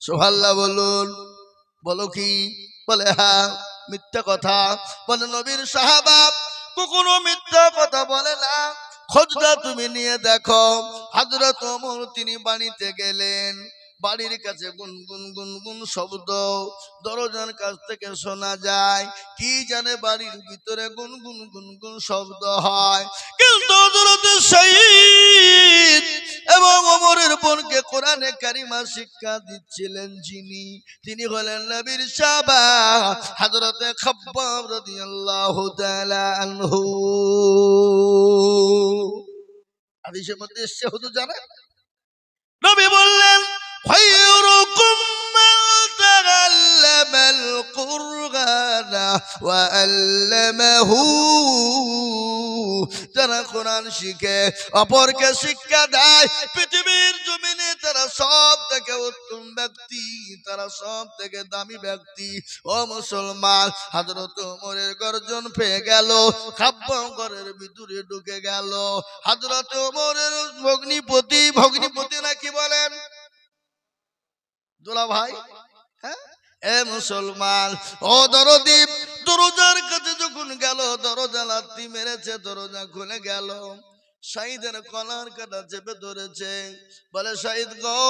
সুবহানাল্লাহ বলুন। বলো কি? বলে হ্যাঁ। মিথ্যা কথা বলে নবীর সাহাবা কখনো মিথ্যা কথা বলে না। খোঁজটা তুমি নিয়ে দেখো। হযরত ওমর তিনি বাড়িতে গেলেন, বাড়ির কাছে গুনগুন গুনগুন শব্দ দরজার কাছ থেকে শোনা যায়। কি জানে বাড়ির ভিতরে গুনগুন গুনগুন শব্দ হয়। কিন্তু হযরত সাইদ এবং ওমরের বোনকে কোরআনে কারিমা শিক্ষা দিচ্ছিলেন যিনি, তিনি হলেন নবীর সাহাবা হযরত খাব্বাব রাদিয়াল্লাহু তাআলা আনহু। হাদিসের মধ্যে এসেছে, হুজুর জানেন, নবী বললেন খায়রুকুম মান তাআল্লামাল কুরআনা ওয়া আল্লামাহু, যারা কোরআন শিখে অপরকে শিক্ষা দেয় পৃথিবীর জমিনে তারা সব থেকে উত্তম ব্যক্তি, তারা সব থেকে দামি ব্যক্তি। ও মুসলমান, হযরত ওমরের গর্জন পেয়ে গেল, খাব্বাব ঘরের ভিতরে ঢুকে গেল। হযরত ওমরের ভগ্নিপতি নাকি বলেন দোলা ভাই, হ্যাঁ এ মুসলমান ও দরদি, দরজার কাছে যখন গেল, দরজা লাথি মেরেছে, দরজা খুলে গেল। সাইদের কলার কাটা চেপে ধরেছে, বলে সাইদ গো,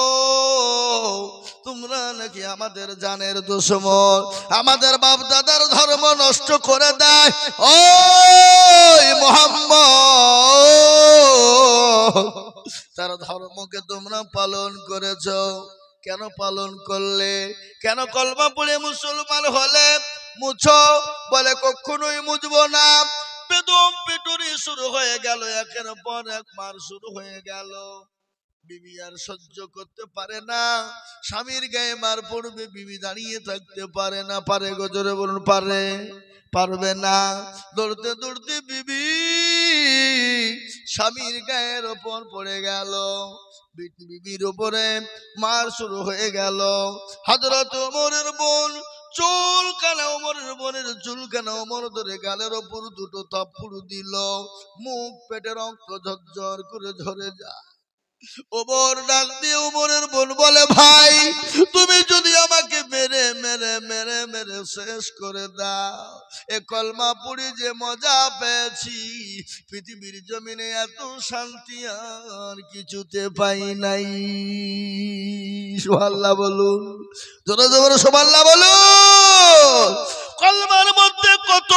তোমরা নাকি আমাদের জানের দুশমন, আমাদের বাপ দাদার ধর্ম নষ্ট করে দেয়। ও মুহাম্মদ, তার ধর্মকে তোমরা পালন করেছো, কেন পালন করলে? কেন কলমা পড়ে মুসলমান হলে মুছো? বলে কখনোই মুছবো না। বেদম পেটুরি শুরু হয়ে গেল, একের পর এক মার শুরু হয়ে গেল। বিবি আর সহ্য করতে পারে না, স্বামীর গায়ে মার পড়বে, বিবি দাঁড়িয়ে থাকতে পারে না। পারে গো, জোরে বলুন পারে? পারবে না। দৌড়তে দৌড়তে বিবি স্বামীর গায়ের ওপর পড়ে গেল, বিবির উপরে মার শুরু হয়ে গেল। হযরত ওমরের বোন চুলকানা, ওমরের বোনের চুলকানা ওমর ধরে গালের ওপর দুটো থাপ্পড় দিল, মুখ পেটে রক্ত ঝরঝর করে ঝরে যায়। ওমর ডাক দিয়ে ওমরের বোন বলে, ভাই তুমি যদি আমাকে মেরে মেরে মেরে মেরে শেষ করে দাও, এ কলমা পড়ি যে মজা পেয়েছি, পৃথিবীর জমিনে এত শান্তি আর কিছুতে পাই নাই। সুবহানাল্লাহ বলুন, জোরে জোরে সুবহানাল্লাহ বলুন। কলমার মধ্যে কত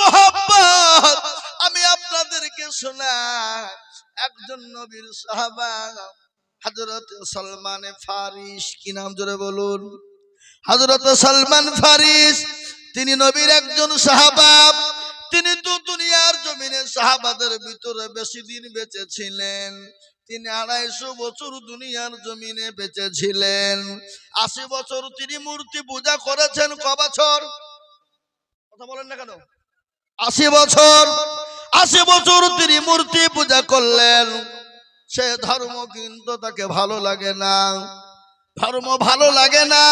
মহব্বত আমি আপনাদেরকে শোনাই। একজন নবীর সাহাবা হযরত সালমান ফারিস, কি নাম জোরে বলুন? হযরত সালমান ফারিস, তিনি নবীর একজন সাহাবা। তিনি তো দুনিয়ার জমিনে সাহাবাদের ভিতরে বেশি দিন বেঁচে ছিলেন। তিনি 250 বছর দুনিয়ার জমিনে বেঁচে ছিলেন। 80 বছর তিনি মূর্তি পূজা করেছেন। ক বছর? কথা বলেন না কেন? 80 বছর। 80 বছর তিনি মূর্তি পূজা করলেন। সে ধর্ম কিন্তু তাকে ভালো লাগে না, ধর্ম ভালো লাগে না,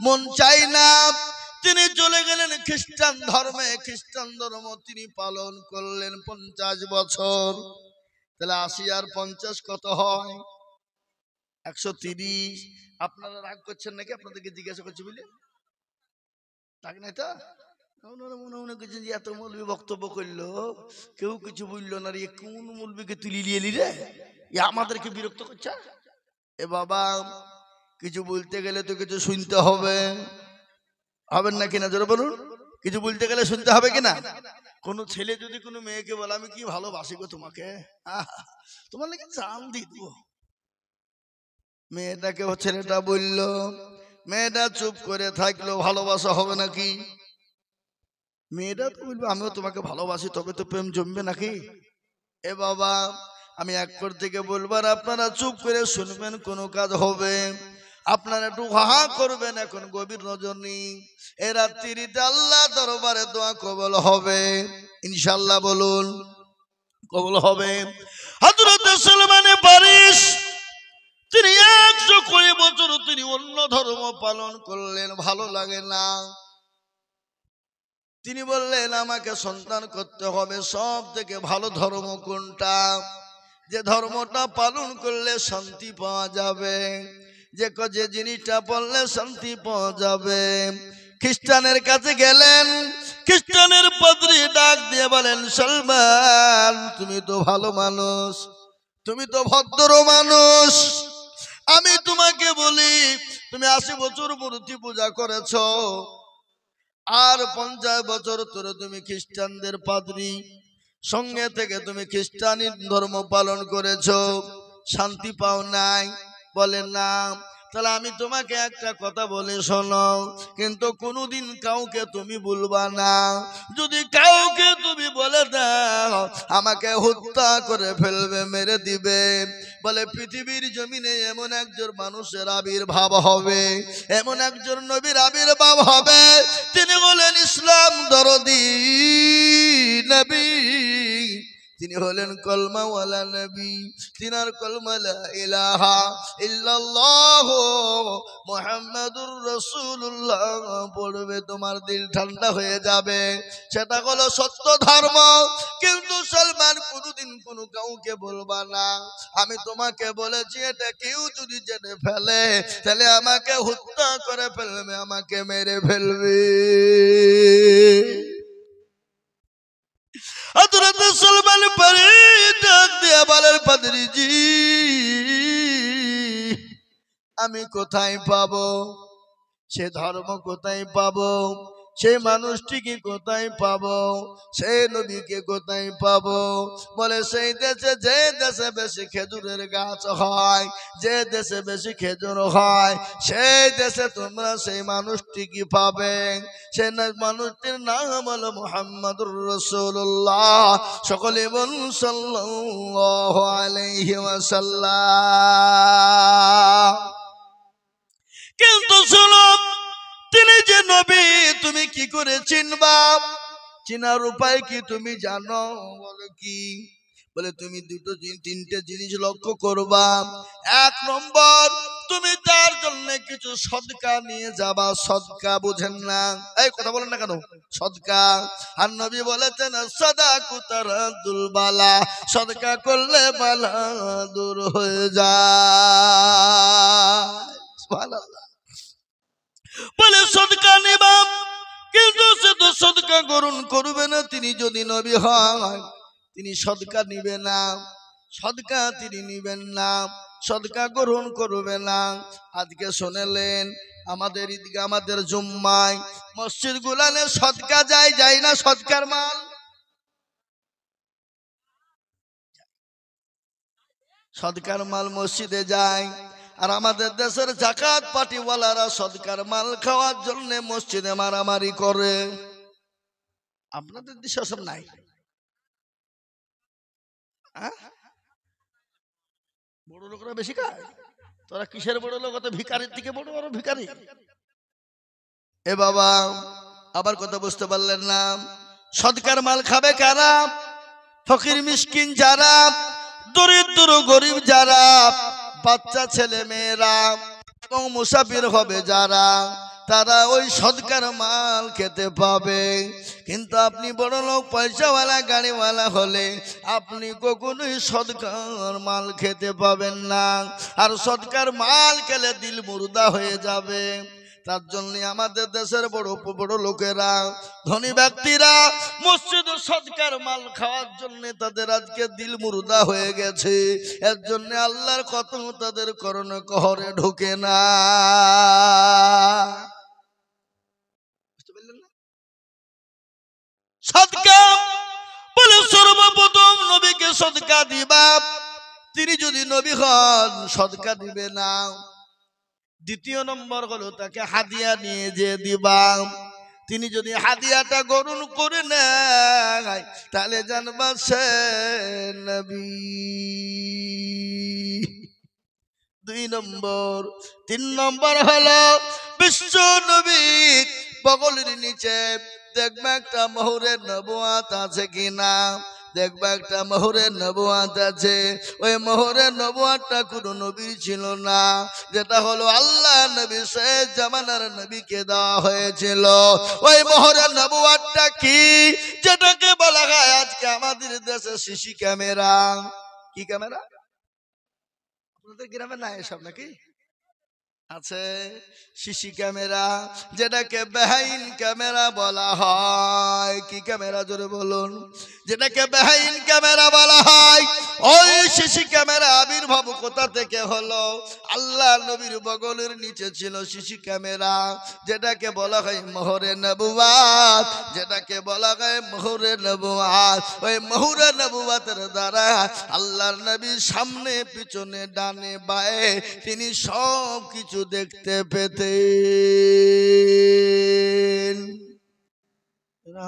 মন চাই না। তিনি চলে গেলেন খ্রিস্টান ধর্মে। খ্রিস্টান ধর্ম তিনি পালন করলেন 50 বছর। তাহলে 80 আর 50 কত হয়? 130। আপনারা রাগ করছেন নাকি? আপনাদেরকে জিজ্ঞাসা করছি বুঝলি, রাগ নাই তো? মনে মনে করছেন যে এত মৌলবি বক্তব্য করলো, কেউ কিছু বললো না রে, কোন মৌলবিকে তুলি নিয়ে এলি রে, আমাদেরকে বিরক্ত করছে। এ বাবা, কিছু বলতে গেলে তো কিছু শুনতে হবে, হবেন না কিনা জোরে বলুন? কিছু বলতে গেলে শুনতে হবে কিনা? কোন ছেলে যদি কোনো মেয়েকে বলে আমি কি ভালোবাসি গো তোমাকে, তোমার নাকি জান দিয়ে দিব, মেয়েটাকে ছেলেটা বললো, মেয়েটা চুপ করে থাকলো, ভালোবাসা হবে নাকি? মেয়েটা তো বলবে আমিও তোমাকে ভালোবাসি, তবে তো প্রেম জমবে নাকি? এ বাবা, আমি এক পর থেকে বলবার আপনারা চুপ করে শুনবেন, কোনো কাজ হবে? আপনারা একটু হা করবেন। এখন গভীর রজনী, এ রাত্রিতে আল্লাহ দরবারে দোয়া কবুল হবে ইনশাআল্লাহ। বলুন কবুল হবে। হযরত সালমান ফারিস তিনি 120 বছর তিনি অন্য ধর্ম পালন করলেন, ভালো লাগে না। তিনি বললেন আমাকে সন্তান করতে হবে। সব থেকে ভালো ধর্ম কোনটা? যে ধর্মটা পালন করলে শান্তি পাওয়া যাবে, যে জিনিসটা পড়লে শান্তি পাওয়া যাবে। খ্রিস্টানের কাছে গেলেন, খ্রিস্টানের পাদ্রী ডাক দিয়ে বলেন, সালমান তুমি তো ভালো মানুষ, তুমি তো ভদ্র মানুষ, আমি তোমাকে বলি, তুমি 80 বছর মূর্তি পূজা করেছ, আর 50 বছর ধরে তুমি খ্রিস্টানদের পাদ্রী সঙ্গে থেকে তুমি খ্রিস্টানি ধর্ম পালন করেছো, শান্তি পাও নাই? বলে না। তাহলে আমি তোমাকে একটা কথা বলে শোনো, কিন্তু কোনোদিন কাউকে তুমি বলবা না। যদি কাউকে তুমি বলে দাও, আমাকে হত্যা করে ফেলবে, মেরে দিবে। বলে পৃথিবীর জমিনে এমন একজন মানুষের আবির্ভাব হবে, এমন একজন নবীর আবির্ভাব হবে, তিনি হলেন ইসলাম দরদি নবী, তিনি হলেন কলমাওয়ালা নবী। তিনার কলমা লা ইলাহা ইল্লাল্লাহ মুহাম্মাদুর রাসূলুল্লাহ পড়বে, তোমার দিল ঠান্ডা হয়ে যাবে। সেটা হলো সত্য ধর্ম। কিন্তু সলমান কোনোদিন কোনো কাউকে বলবা না। আমি তোমাকে বলেছি, এটা কেউ যদি জেনে ফেলে তাহলে আমাকে হত্যা করে ফেলবে, আমাকে মেরে ফেলবে। হযরত সলমান ফারিসি ডাক দিয়ে বলেন, পাদ্রীজি আমি কোথায় পাবো সে ধর্ম, কোথায় পাবো সেই মানুষটিকে, কোথায় পাবো সেই নবীকে, কোথায় পাবো? বলে সেই দেশে, যে দেশে বেশি খেজুরের গাছ হয়, যে দেশে বেশি খেজুর হয়, সেই দেশে তোমরা সেই মানুষটিকে পাবে। সেই মানুষটির নাম হলো মুহাম্মাদুর রাসূলুল্লাহ। সকলে বলুন সাল্লাল্লাহু আলাইহি ওয়াসাল্লাম। কিন্তু শোনো, তিনি যে নবী তুমি কি করে চিনবা? চিনার উপায় কি তুমি জানো? বলে কি? বলে তুমি তিনটে জিনিস লক্ষ্য করবা। 1 নম্বর, তুমি তার জন্য কিছু সদকা নিয়ে যাবা। সদকা বুঝেন না? এই কথা বলেন না কেন? সদকা। আর নবী বলেছেন সাদাকু তারাদুল বালা, সদকা করলে বালা দূর হয়ে যায়। সুবহানাল্লাহ। বলে সদকা নিবা, কিন্তু সে তো সদকা গ্রহণ করবে না। তিনি যদি নবী হয়, তিনি সদকা নিবে না, সদকা তিনি নিবেন না, সদকা গ্রহণ করবে না। আজকে শুনলেন আমাদের ঈদগা, আমাদের জুম্মায়, মসজিদ গুলানে সদকা যায় না? সদকার মাল, সদকার মাল মসজিদে যায়। আর আমাদের দেশের জাকাত পার্টিওয়ালারা সদকার মাল খাওয়ার জন্য মসজিদে মারামারি করে। আপনাদের দেশে সব নাই? বড় লোকরা বেশি খায়। তোরা কিসের বড় লোক? অত ভিখারির থেকে বড় বড় ভিখারি। এ বাবা, আবার কথা বুঝতে পারলেন না? সদকার মাল খাবে কারা? ফকির মিসকিন যারা, দরিদ্র গরিব যারা, বাচ্চা ছেলে মেয়েরা এবং মুসাফির হবে যারা, তারা ওই সদকার মাল খেতে পাবে। কিন্তু আপনি বড় লোক, পয়সাওয়ালা, গাড়িওয়ালা হলে আপনি কখনোই সদকার মাল খেতে পাবেন না। আর সদকার মাল খেলে দিল মুর্দা হয়ে যাবে। তার জন্য আমাদের দেশের বড় বড় লোকেরা, ধনী ব্যক্তিরা মসজিদ সদকার মাল খাওয়ার জন্য তাদের আজকে দিল মুর্দা হয়ে গেছে। এর জন্য আল্লাহর কথা তাদের করণে কহরে ঢুকে না। সদকা বলে সর্বপ্রথম নবীকে সদকা দিবা। তিনি যদি নবী হন, সদকা দিবে না। দ্বিতীয় নম্বর হলো তাকে হাদিয়া নিয়ে যে দিবা। তিনি যদি হাদিয়াটা গ্রহণ করে নেয় তাহলে জানবা সে নবী। 2 নম্বর। 3 নম্বর হলো বিশ্ব নবী বগলের নিচে দেখবে একটা মোহরের নবুয়াত আছে কিনা। দেখবা একটা মোহরের নবুয়াত আছে। ওই মোহরের নবুয়াতটা কোন নবীর ছিল না, যেটা হলো আল্লাহ নবী শেষ জামানার নবীকে দেওয়া হয়েছিল। ওই মোহরের নবুয়াতটা কি? যেটাকে বলা হয় আজকে আমাদের দেশে সিসি ক্যামেরা। কি ক্যামেরা? আপনাদের গ্রামে নাই এসব নাকি? আছে সিসি ক্যামেরা, যেটাকে বেহাইন ক্যামেরা বলা হয়। কি ক্যামেরা জোরে বলুন? যেটাকে বেহাইন ক্যামেরা বলা হয়। ওই সিসি ক্যামেরা আবির্ভাব কোথা থেকে হলো? আল্লাহ নবীর বগলের নিচে ছিল সিসি ক্যামেরা, যেটাকে বলা হয় মোহরে নবুয়াত, যেটাকে বলা হয় মোহরে নবুয়াত। ওই মোহরে নবুয়াতের দ্বারা আল্লাহর নবীর সামনে পিছনে ডানে বায়ে তিনি সব কিছু দেখতে পেতেন।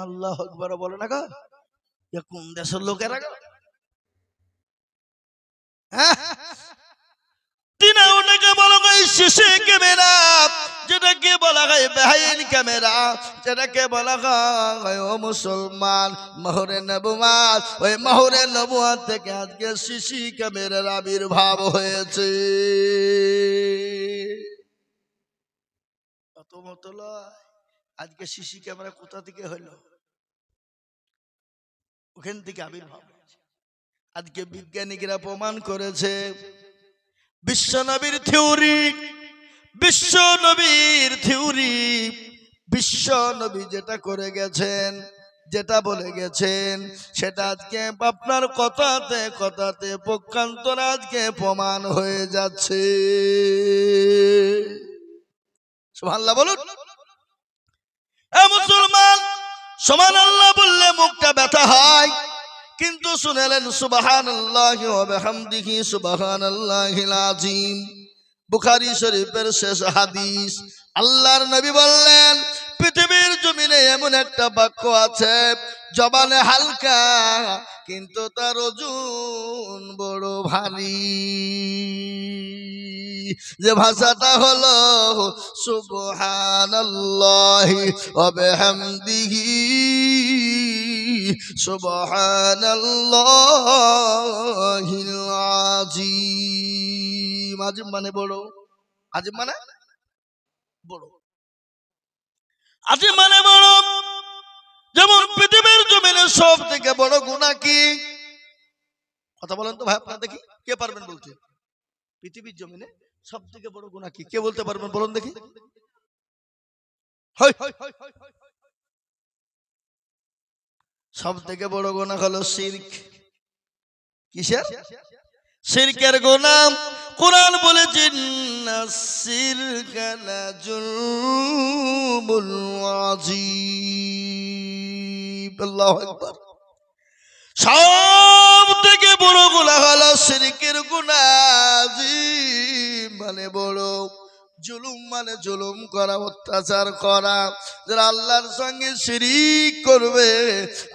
আল্লাহু আকবার বলে না গো, কোন দেশের লোকেরা গো? ওটাকে বলা হয় সিসি ক্যামেরা, যেটাকে বলা হয় বেহাইন ক্যামেরা, যেটাকে বলা হয় ও মুসলমান মোহরে নবুয়াত। ওই মোহরে নবুয়াত থেকে আজকে সিসি ক্যামেরার আবির্ভাব হয়েছে। কত মতো লয়, আজকে সিসি ক্যামেরা কোথা থেকে হলো? ওখান থেকে আবির্ভাব। আজকে বিজ্ঞানীরা প্রমাণ করেছে বিশ্ব নবীর থিওরি, বিশ্ব নবীর থিওরি, বিশ্ব নবী যেটা করে গেছেন, যেটা বলে গেছেন, সেটা আজকে আপনার কথাতে কথাতে পক্ষান্তর আজকে প্রমাণ হয়ে যাচ্ছে। সুবহানাল্লাহ বলুন। মুসলমান সুবহানাল্লাহ বললে মুখটা ব্যথা হয়, কিন্তু শুনেলেন সুবহানাল্লাহি ওয়া বিহামদিহি সুবহানাল্লাহিল আযীম। বুখারী শরীফের শেষ হাদিস। আল্লাহর নবী বললেন, পৃথিবীর জমিনে এমন একটা বাক্য আছে, জবানে হালকা কিন্তু তার ওজন বড় ভারী। যে ভাষাটা হলো সুবহানাল্লাহি ওয়া বিহামদিহি সুবহানাল্লাহিল আযীম। আযীম মানে বড়, আযীম মানে বড়, আযীম মানে বড়। যেমন পৃথিবীর জমিনে সব থেকে বড় গুনাহ কি? কথা বলেন তো ভাই, আপনারা দেখি কে পারবেন বলতে? পৃথিবীর জমিনে সব থেকে বড় গুনাহ কি? কে বলতে পারবেন বলুন দেখি? সব থেকে বড় গুনাহ হলো শিরক। কিসের? শিরকের গুনাহ। কুরআন বলেছে শিরকা লাযুলমুল আযীম। আল্লাহু আকবার। সব থেকে বড় গুনাহ হলো শিরকের গুনাহ। আযীম মানে বড়, জুলুম মানে জুলুম করা, অত্যাচার করা। যারা আল্লাহর সঙ্গে শিরিক করবে,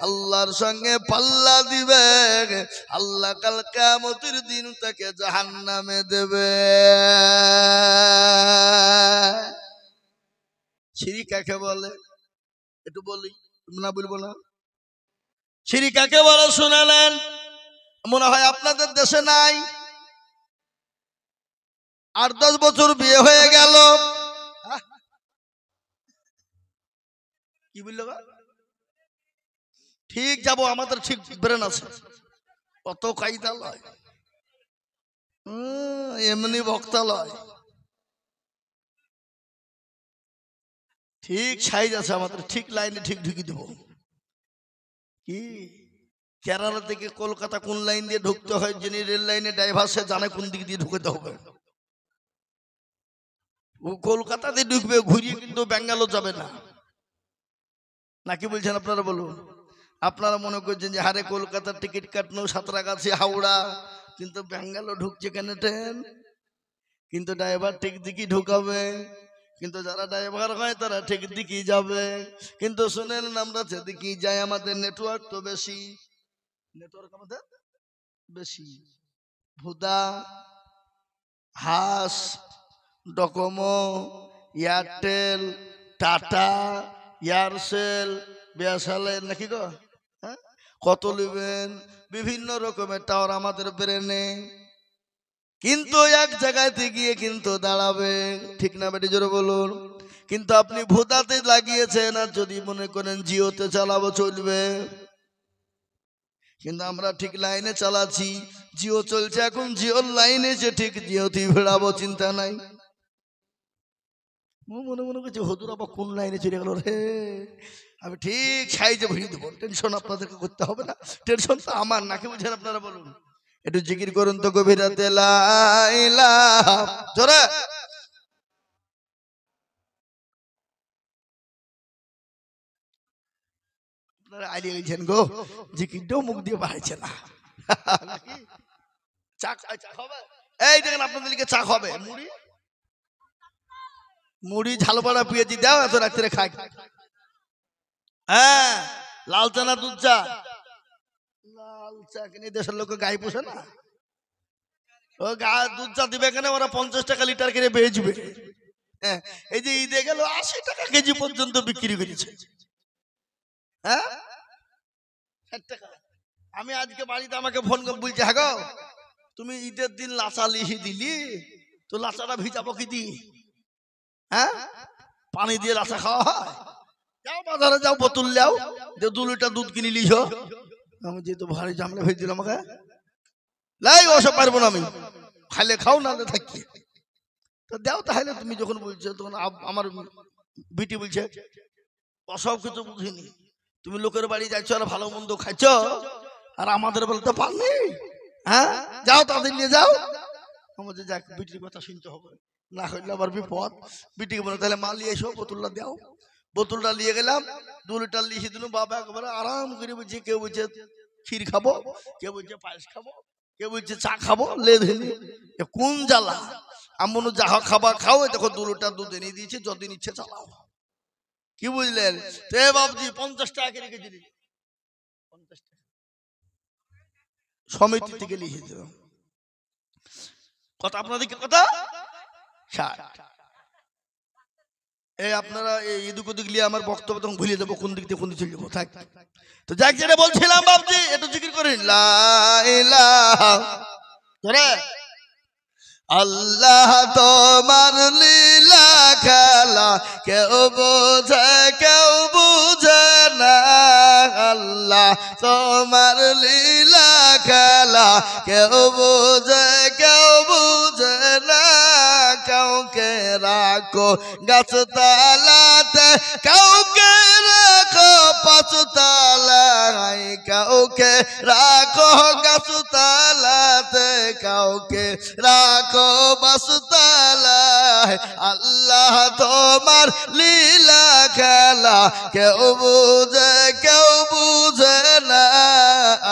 আল্লাহর সঙ্গে পাল্লা দিবে, আল্লাহ কাল কিয়ামতের দিন তাকে জাহান্নামে দেবে। শিরিক কাকে বলে একটু বলি, না বলবো না? শিরিক কাকে বলে শুনালেন? মনে হয় আপনাদের দেশে নাই। 8-10 বছর বিয়ে হয়ে গেল, কি বললো? ঠিক যাবো, আমাদের ঠিক ব্রেন আছে, কত কায়দা লয়, এমনি বক্তা লয়, ঠিক সাইজ আছে আমাদের, ঠিক লাইনে ঠিক ঢুকি দেবো। কি কেরালা থেকে কলকাতা কোন লাইন দিয়ে ঢুকতে হয়, যিনি রেল লাইনে ড্রাইভার সে জানে কোন দিক দিয়ে ঢুকতে হবে। ও কলকাতাতে ঢুকবে, ঘুরিয়ে কিন্তু ব্যাঙ্গালোর যাবে না। নাকি বলছেন আপনারা বলুন? আপনারা মনে করছেন যে হারে কলকাতার টিকিট কাটনো সাঁতরাগাছি হাওড়া, কিন্তু ব্যাঙ্গালোর ঢুকছে কেন ট্রেন? কিন্তু ড্রাইভার ঠিক দিকেই ঢুকাবে, কিন্তু যারা ড্রাইভার হয় তারা ঠিক দিকেই যাবে। কিন্তু শুনেন, আমরা যেদিকেই যাই আমাদের নেটওয়ার্ক তো বেশি, নেটওয়ার্ক আমাদের বেশি। Voda, Hutch, Docomo, Airtel, Tata, Aircel, BSNL নাকি গো, হ্যাঁ কত নেবেন? বিভিন্ন রকমের টাওয়ার আমাদের ব্রেনে, কিন্তু এক জায়গাতে গিয়ে কিন্তু দাঁড়াবে, ঠিক না বেটি জোরে বলুন? কিন্তু আপনি ভোদাতে লাগিয়েছেন, আর যদি মনে করেন জিওতে চালাবো চলবে, কিন্তু আমরা ঠিক লাইনে চালাচ্ছি। জিও চলছে এখন, জিওর লাইনে যে ঠিক জিওতে ভিড়াবো, চিন্তা নাই। মনে মনে করছে হুজুর আবার কোন লাইনে চলে গেল রে। আমি ঠিক সাইজে ভরিয়ে দেবো, টেনশন আপনাদেরকে করতে হবে না, টেনশন তো আমার নাকি বুঝেন আপনারা বলুন। একটু জিকির করুন তো গভীরাতে লা ইলাহা জোরে। আপনারা আইডিয়া গেছেন গো, জিকিরটাও মুখ দিয়ে বাড়াইছে না। চা খাবে, এই দেখেন আপনাদেরকে চা খাবে, মুড়ি মুড়ি ঝালপাড়া পেঁয়াজি দাও, এত রাত্রে খাই। হ্যাঁ, লাল চা না দুধ চা? লাল চা কিনে দেশের লোক গাই পোষে না, ও দুধ চা দিবে কেন, ওরা 50 টাকা লিটার কিনে বেচবে। হ্যাঁ, এই যে ঈদে গেল 80 টাকা কেজি পর্যন্ত বিক্রি করেছে। হ্যাঁ, 60 টাকা। আমি আজকে বাড়িতে আমাকে ফোন করে বলছে, হ্যাঁ গো তুমি ঈদের দিন লাচা লিহি দিলি, তো লাচাটা ভিজাবো কি দি? হ্যাঁ, পানি দিয়ে লাচা খাওয়া হয়? যাও বাজারে যাও, বোতল লাও, 2 লিটার দুধ কিনে লিছ। আমি যেহেতু ভারী ঝামেলা ভেজে দিল আমাকে, লাই ওসব পারবো না, আমি খাইলে খাও না থাকি। তো দাও তাহলে, তুমি যখন বলছো তখন আমার বিটি বলছে অসব কিছু বুঝিনি, তুমি লোকের বাড়ি যাচ্ছ আর ভালো মন্দ খাচ্ছ, আর আমাদের বলতে পারনি। হ্যাঁ, যাও তাদের নিয়ে যাও। আমাদের যাক, বিটির কথা শুনতে হবে, না হইলে আবার বিপদ। বিটিকে বলে তাহলে মা নিয়ে এসো, বোতলটা দাও। বোতলটা নিয়ে গেলাম, 2 লিটার লিখে দিল। বাবা একবারে আরাম করে বলছে, কেউ বলছে ক্ষীর খাবো, কেউ বলছে পায়েস খাবো, কেউ বলছে চা খাবো। লে ধেনি কোন জ্বালা, আমন যা খাবার খাও, দেখো 2 লিটার দুধ এনে দিয়েছে, যতদিন ইচ্ছে চালাও। কি বুঝলেন? তে বাবজি 50 টাকা রেখে দিলি, 50 টাকা সমিতি থেকে লিখে দিল। কথা আপনাদেরকে কথা 60। এই আপনারা এদিক ওদিক নিয়ে আমার বক্তব্য তখন ভুলে যাবো, কোন দিক দিয়ে কোন দিক চলে যাবো। থাক, তো যাক যেটা বলছিলাম বাবজি, একটু জিকির করেন লা ইলাহা ধরে। আল্লাহ তোমার লীলা খেলা কেউ বোঝে কেউ বুঝে না। আল্লাহ তোমার লীলা খেলা কেউ বোঝে কেউ বুঝে না। কাউকে রাখো গাছ তালাতে, কাউকে রাখো পাঁচতলায়, কাউকে রাখো গাছ তালাতে, কাউকে রাখো বাসতলায়। আল্লাহ তোমার লীলা খেলা কেউ বুঝে কেউ বুঝে না।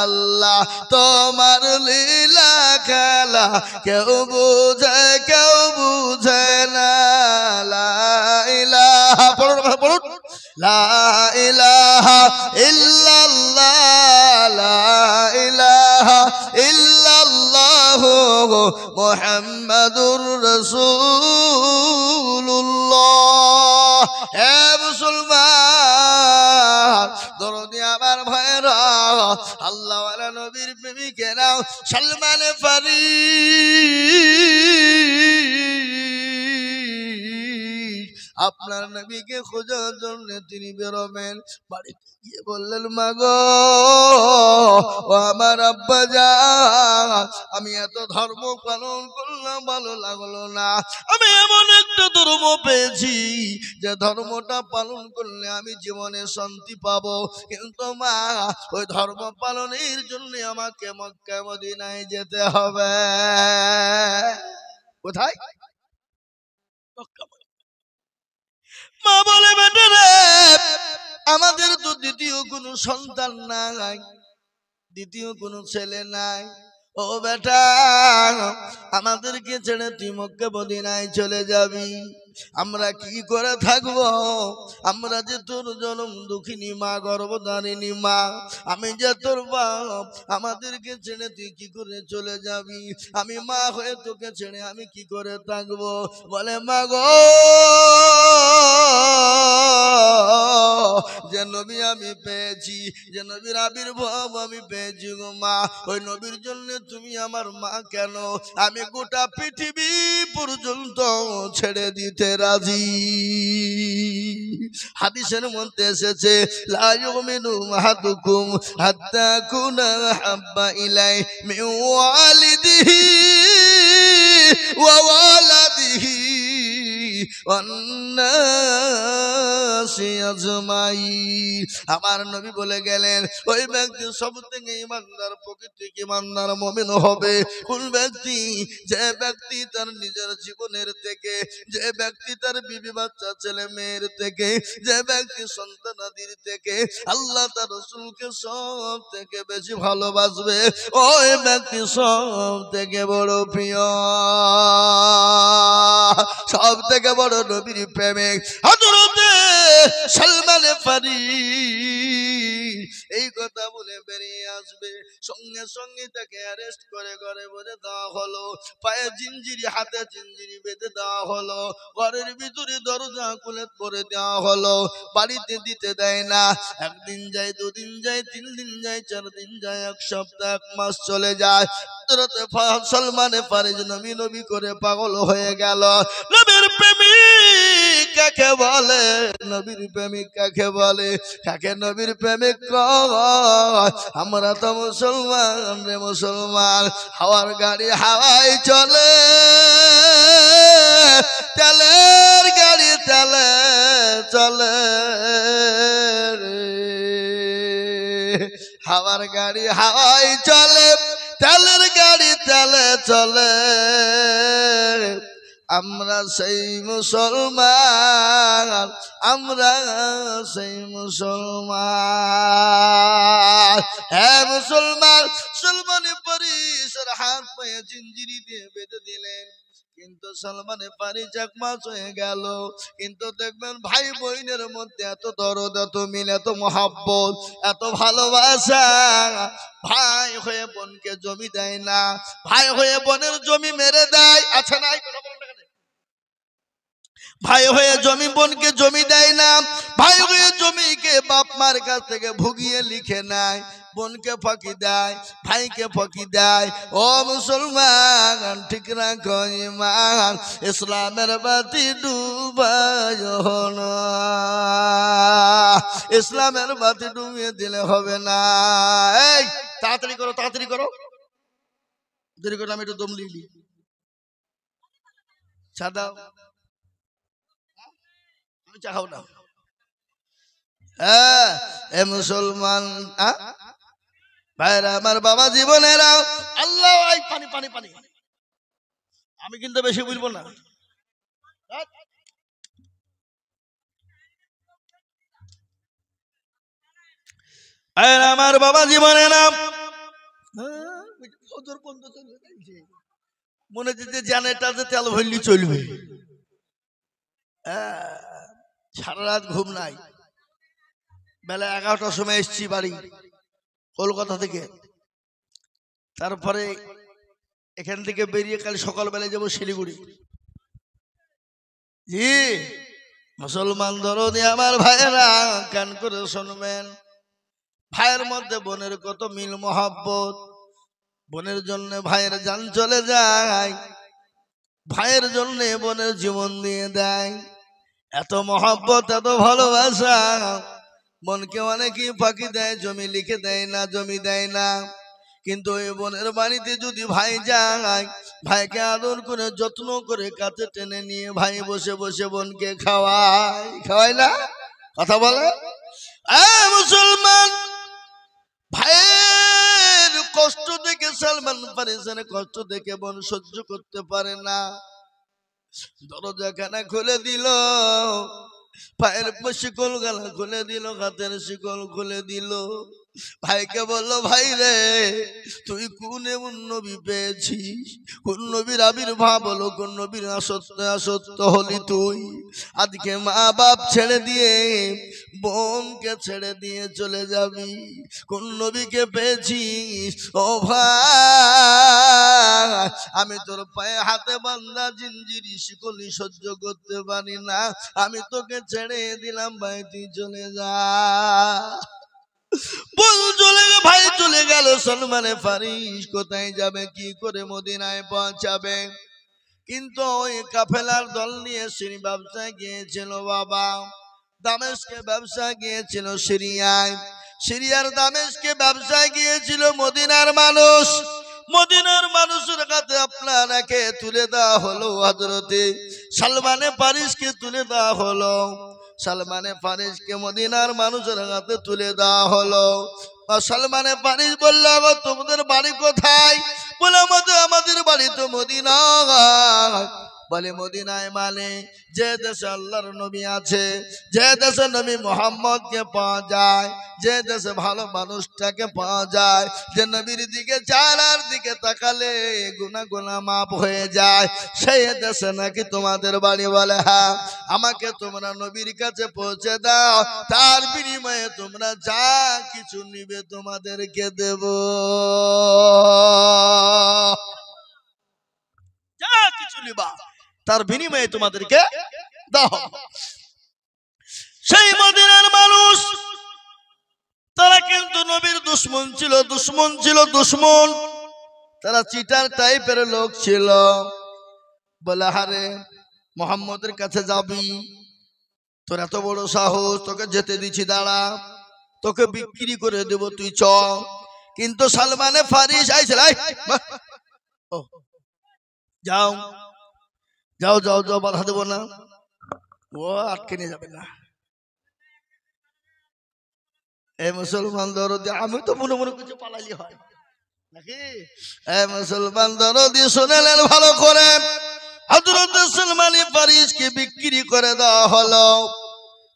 আল্লাহ তোমার লীলা খেলা কেউ বুঝে কেউ বুঝে না। লা ইলাহা পড়ুন, লা ইলাহা ইল্লাল্লাহ, লা ইলাহা ইল্লাল্লাহ মুহাম্মাদুর রাসূলুল্লাহ। হে মুসলমান দরদি আমার ভাইরা, আল্লাহ ওয়ালা নবীর প্রেমিকেরা, সালমান ফারিস আপনার নবীকে খোঁজার জন্য তিনি বেরোবেন। বাড়িতে গিয়ে বললেন, মা গো ও আমার আব্বা জান, আমি এত ধর্ম পালন করলাম ভালো লাগলো না। আমি এমন একটা ধর্ম পেয়েছি যে ধর্মটা পালন করলে আমি জীবনে শান্তি পাবো, কিন্তু মা ওই ধর্ম পালনের জন্য আমাকে মক্কা মদিনায় যেতে হবে। কোথায়? মা বলে, বেটা রে আমাদের তো দ্বিতীয় কোনো সন্তান নাই, দ্বিতীয় কোনো ছেলে নাই। ও বেটা আমাদেরকে ছেড়ে তুই মক্কা মদিনায় চলে যাবি, আমরা কি করে থাকবো? আমরা যে তোর জনম দুঃখিনী মা, গর্ভধারিণী মা, আমি যে তোর বাপ, আমাদেরকে ছেড়ে তুই কি করে চলে যাবি? আমি মা হয়ে তোকে ছেড়ে আমি কি করে থাকবো? বলে, মা গো যে নবী আমি পেয়েছি, যে নবীর আবির্ভাব আমি পেয়েছি গো মা, ওই নবীর জন্য তুমি আমার মা কেন? আমি গোটা পৃথিবী পর্যন্ত ছেড়ে দিতে রাজি। হাদিসের মধ্যে এসেছে, লা ইউমিনু আহাদুকুম হাত্তা কুনা হাব্বা ইলাই মিন ওয়ালিদিহি ওয়া ওয়ালাদিহি ওয়ান্নাসি আজমাইন। আমার নবী বলে গেলেন ওই ব্যক্তি সবথেকে ইমানদার, প্রকৃতিক ইমানদার মুমিন হবে কোন ব্যক্তি? যে ব্যক্তি তার নিজের জীবনের থেকে, যে ব্যক্তি তার বিবি বাচ্চা ছেলে মেয়ের থেকে, যে ব্যক্তি সন্তানাদির থেকে আল্লাহ তার রাসূলকে সব থেকে বেশি ভালোবাসবে, ওই ব্যক্তি সব থেকে বড় প্রিয়, সব থেকে বড় নবীর প্রেমিক হযরতে সালমান ফারিসি। এই কথা বলে বেরিয়ে আসবে, সঙ্গে সঙ্গে তাকে অ্যারেস্ট করে ঘরে ভরে দেওয়া হলো, পায়ে জিঞ্জিরি হাতে জিঞ্জিরি বেঁধে দেওয়া হলো, ঘরের ভিতরে দরজা খুলে পরে দেওয়া হলো, বাড়িতে দিতে দেয় না। একদিন যায়, দুদিন যায়, 3 দিন যায়, 4 দিন যায়, 1 সপ্তাহ 1 মাস চলে যায়। সালমান ফারিসি নবী নবী করে পাগল হয়ে গেল। নবীর প্রেমিক কাকে বলে? নবীর প্রেমিক কাকে বলে? কাকে নবীর প্রেমিক কয়? আমরা তো মুসলমান রে মুসলমান। হাওয়ার গাড়ি হাওয়ায় চলে, তেলের গাড়ি তেলে চলে, হাওয়ার গাড়ি হাওয়ায় চলে, তেলের গাড়ি তেলে চলে। আমরা সেই মুসলমান, আমরা সেই মুসলমান। হ্যাঁ মুসলমান। সালমান ফারিসির হাত পায়ে জিঞ্জিরি দিয়ে বেঁধে দিলেন, কিন্তু সালমান ফারিসি 1 মাস হয়ে গেল, কিন্তু দেখবেন ভাই বোনের মধ্যে এত দরদ, এত মিল, এত মহাব্বত, এত ভালোবাসা। ভাই হয়ে বোনকে জমি দেয় না, ভাই হয়ে বোনের জমি মেরে দেয়। আচ্ছা নাই কথা বলেন না কেন? ভাই হয়ে জমি বোনকে জমি দেয় না, ভাই হয়ে জমিকে বাপ মার কাছ থেকে ভুগিয়ে লিখে নেয়, বোনকে ফাঁকি দেয়, ভাইকে ফাঁকি দেয়। ও মুসলমান ঠিক রাখো ঈমান, ইসলামের বাতি ডুবায় না, ইসলামের বাতি ডুবিয়ে দিলে হবে না। এই তাড়াতাড়ি করো, তাড়াতাড়ি করো, দেরি করে আমি একটু দম লিখলি। সাদা আমি চাখাও না। হ্যাঁ এ মুসলমান ভাইরা আমার, বাবা জীবনেরা, আল্লাহ পানি পানি পানি, আমি কিন্তু বেশি বলবো না। আমার বাবা জীবনেরা, মনে হচ্ছে জানেটাতে তেল ভরলি চলবে। সারা রাত ঘুম নাই, বেলা 11টার সময় এসছি বাড়ি কলকাতা থেকে, তারপরে এখান থেকে বেরিয়ে কাল সকালবেলায় যাবো শিলিগুড়ি। জি মুসলমান দরদি আমার ভাইয়েরা কান করে শুনবেন, ভাইয়ের মধ্যে বোনের কত মিল মহাব্বত, বোনের জন্য ভাইয়ের জান চলে যায়, ভাইয়ের জন্য বোনের জীবন দিয়ে দেয়। এত মহাব্বত, এত ভালোবাসা, বোনকে অনেকেই ফাঁকি দেয়, জমি লিখে দেয় না, জমি দেয় না। কিন্তু ওই বোনের বাড়িতে যদি ভাই যায়, ভাইকে আদর করে যত্ন করে কাছে টেনে নিয়ে ভাই বসে বসে বোনকে খাওয়ায়, খাওয়ায় না? কথা বলে মুসলমান। ভাইয়ের কষ্ট দেখে সালমান ফারিসির কষ্ট দেখে বোন সহ্য করতে পারে না, দরজাখানা খুলে দিল, পায়ের শিকল গালা খুলে দিল, হাতের শিকল খুলে দিল। ভাইকে বললো, ভাই রে তুই কোন এমন নবী পেয়েছিস, কোন নবীর আবির্ভাব হলো, কোন নবীর আসত্য হলি তুই? আজকে মা বাপ ছেড়ে দিয়ে বোনকে ছেড়ে দিয়ে চলে যাবি, কোন নবীকে পেয়েছিস? ও ভাই আমি তোর পায়ে হাতে বান্ধা জিঞ্জিরি শিকলি সহ্য করতে পারি না, আমি তোকে ছেড়ে দিলাম, ভাই তুই চলে যা। বল চলে গেল, ভাই চলে গেল। সালমান ফারিসি কোথায় যাবে, কি করে মদিনায় পৌঁছাবে? কিন্তু ওই কাফেলার দল নিয়ে সিরি ব্যবসায় গিয়েছিল বাবা, দামেস্কে ব্যবসা গিয়েছিল সিরিয়ায়, সিরিয়ার দামেস্কে ব্যবসায় গিয়েছিল মদিনার মানুষ। মদিনার মানুষের কাছে আপনাকে তুলে দেওয়া হলো হযরতে সালমানে ফারিসকে তুলে দেওয়া হলো। সালমানে ফারিসকে মদিনার মানুষের হাতে তুলে দেওয়া হলো। সালমানে ফারিস বলল, তোমাদের বাড়ি কোথায়? বলে আমাদের বাড়ি তো মদিনা। বলে মদিনায় মানে যে দেশে আল্লাহর নবী আছে, যে দেশে নবী মুহাম্মদকে পাওয়া যায়, যে দেশে ভালো মানুষটাকে পাওয়া যায়, যে নবীর দিকে চারার দিকে তাকালে গুনাহ গুনাহ মাফ হয়ে যায়, সেই দেশে নাকি তোমাদের বাড়ি। বলে হ্যাঁ, আমাকে তোমরা নবীর কাছে পৌঁছে দাও, তার বিনিময়ে তোমরা যা কিছু নিবে তোমাদেরকে দেব। যা কিছু নিবা তার বিনিময়ে তোমাদেরকে দাও। সেই মদিনার মানুষ তারা কিন্তু নবীর দুশমন ছিল, দুশমন। তারা চিটার টাইপের লোক ছিল। বলে হারে মুহাম্মদের কাছে যাবি, তোর এত বড় সাহস, তোকে যেতে দিচ্ছি, দাঁড়া, তোকে বিক্রি করে দেব, তুই চ। কিন্তু সালমানে ফারিস আইছিল, যাও যাও যাও যাও, বাধা দেবো না, ও আটকে নিয়ে যাবে না। এই মুসলমান দরদি, আমি তো মনে মনে কিছু পালালি হয় নাকি? এই মুসলমান দরদি শুনেলেন ভালো করে, হযরত সালমানে ফারিসকে বিক্রি করে দেওয়া হলো।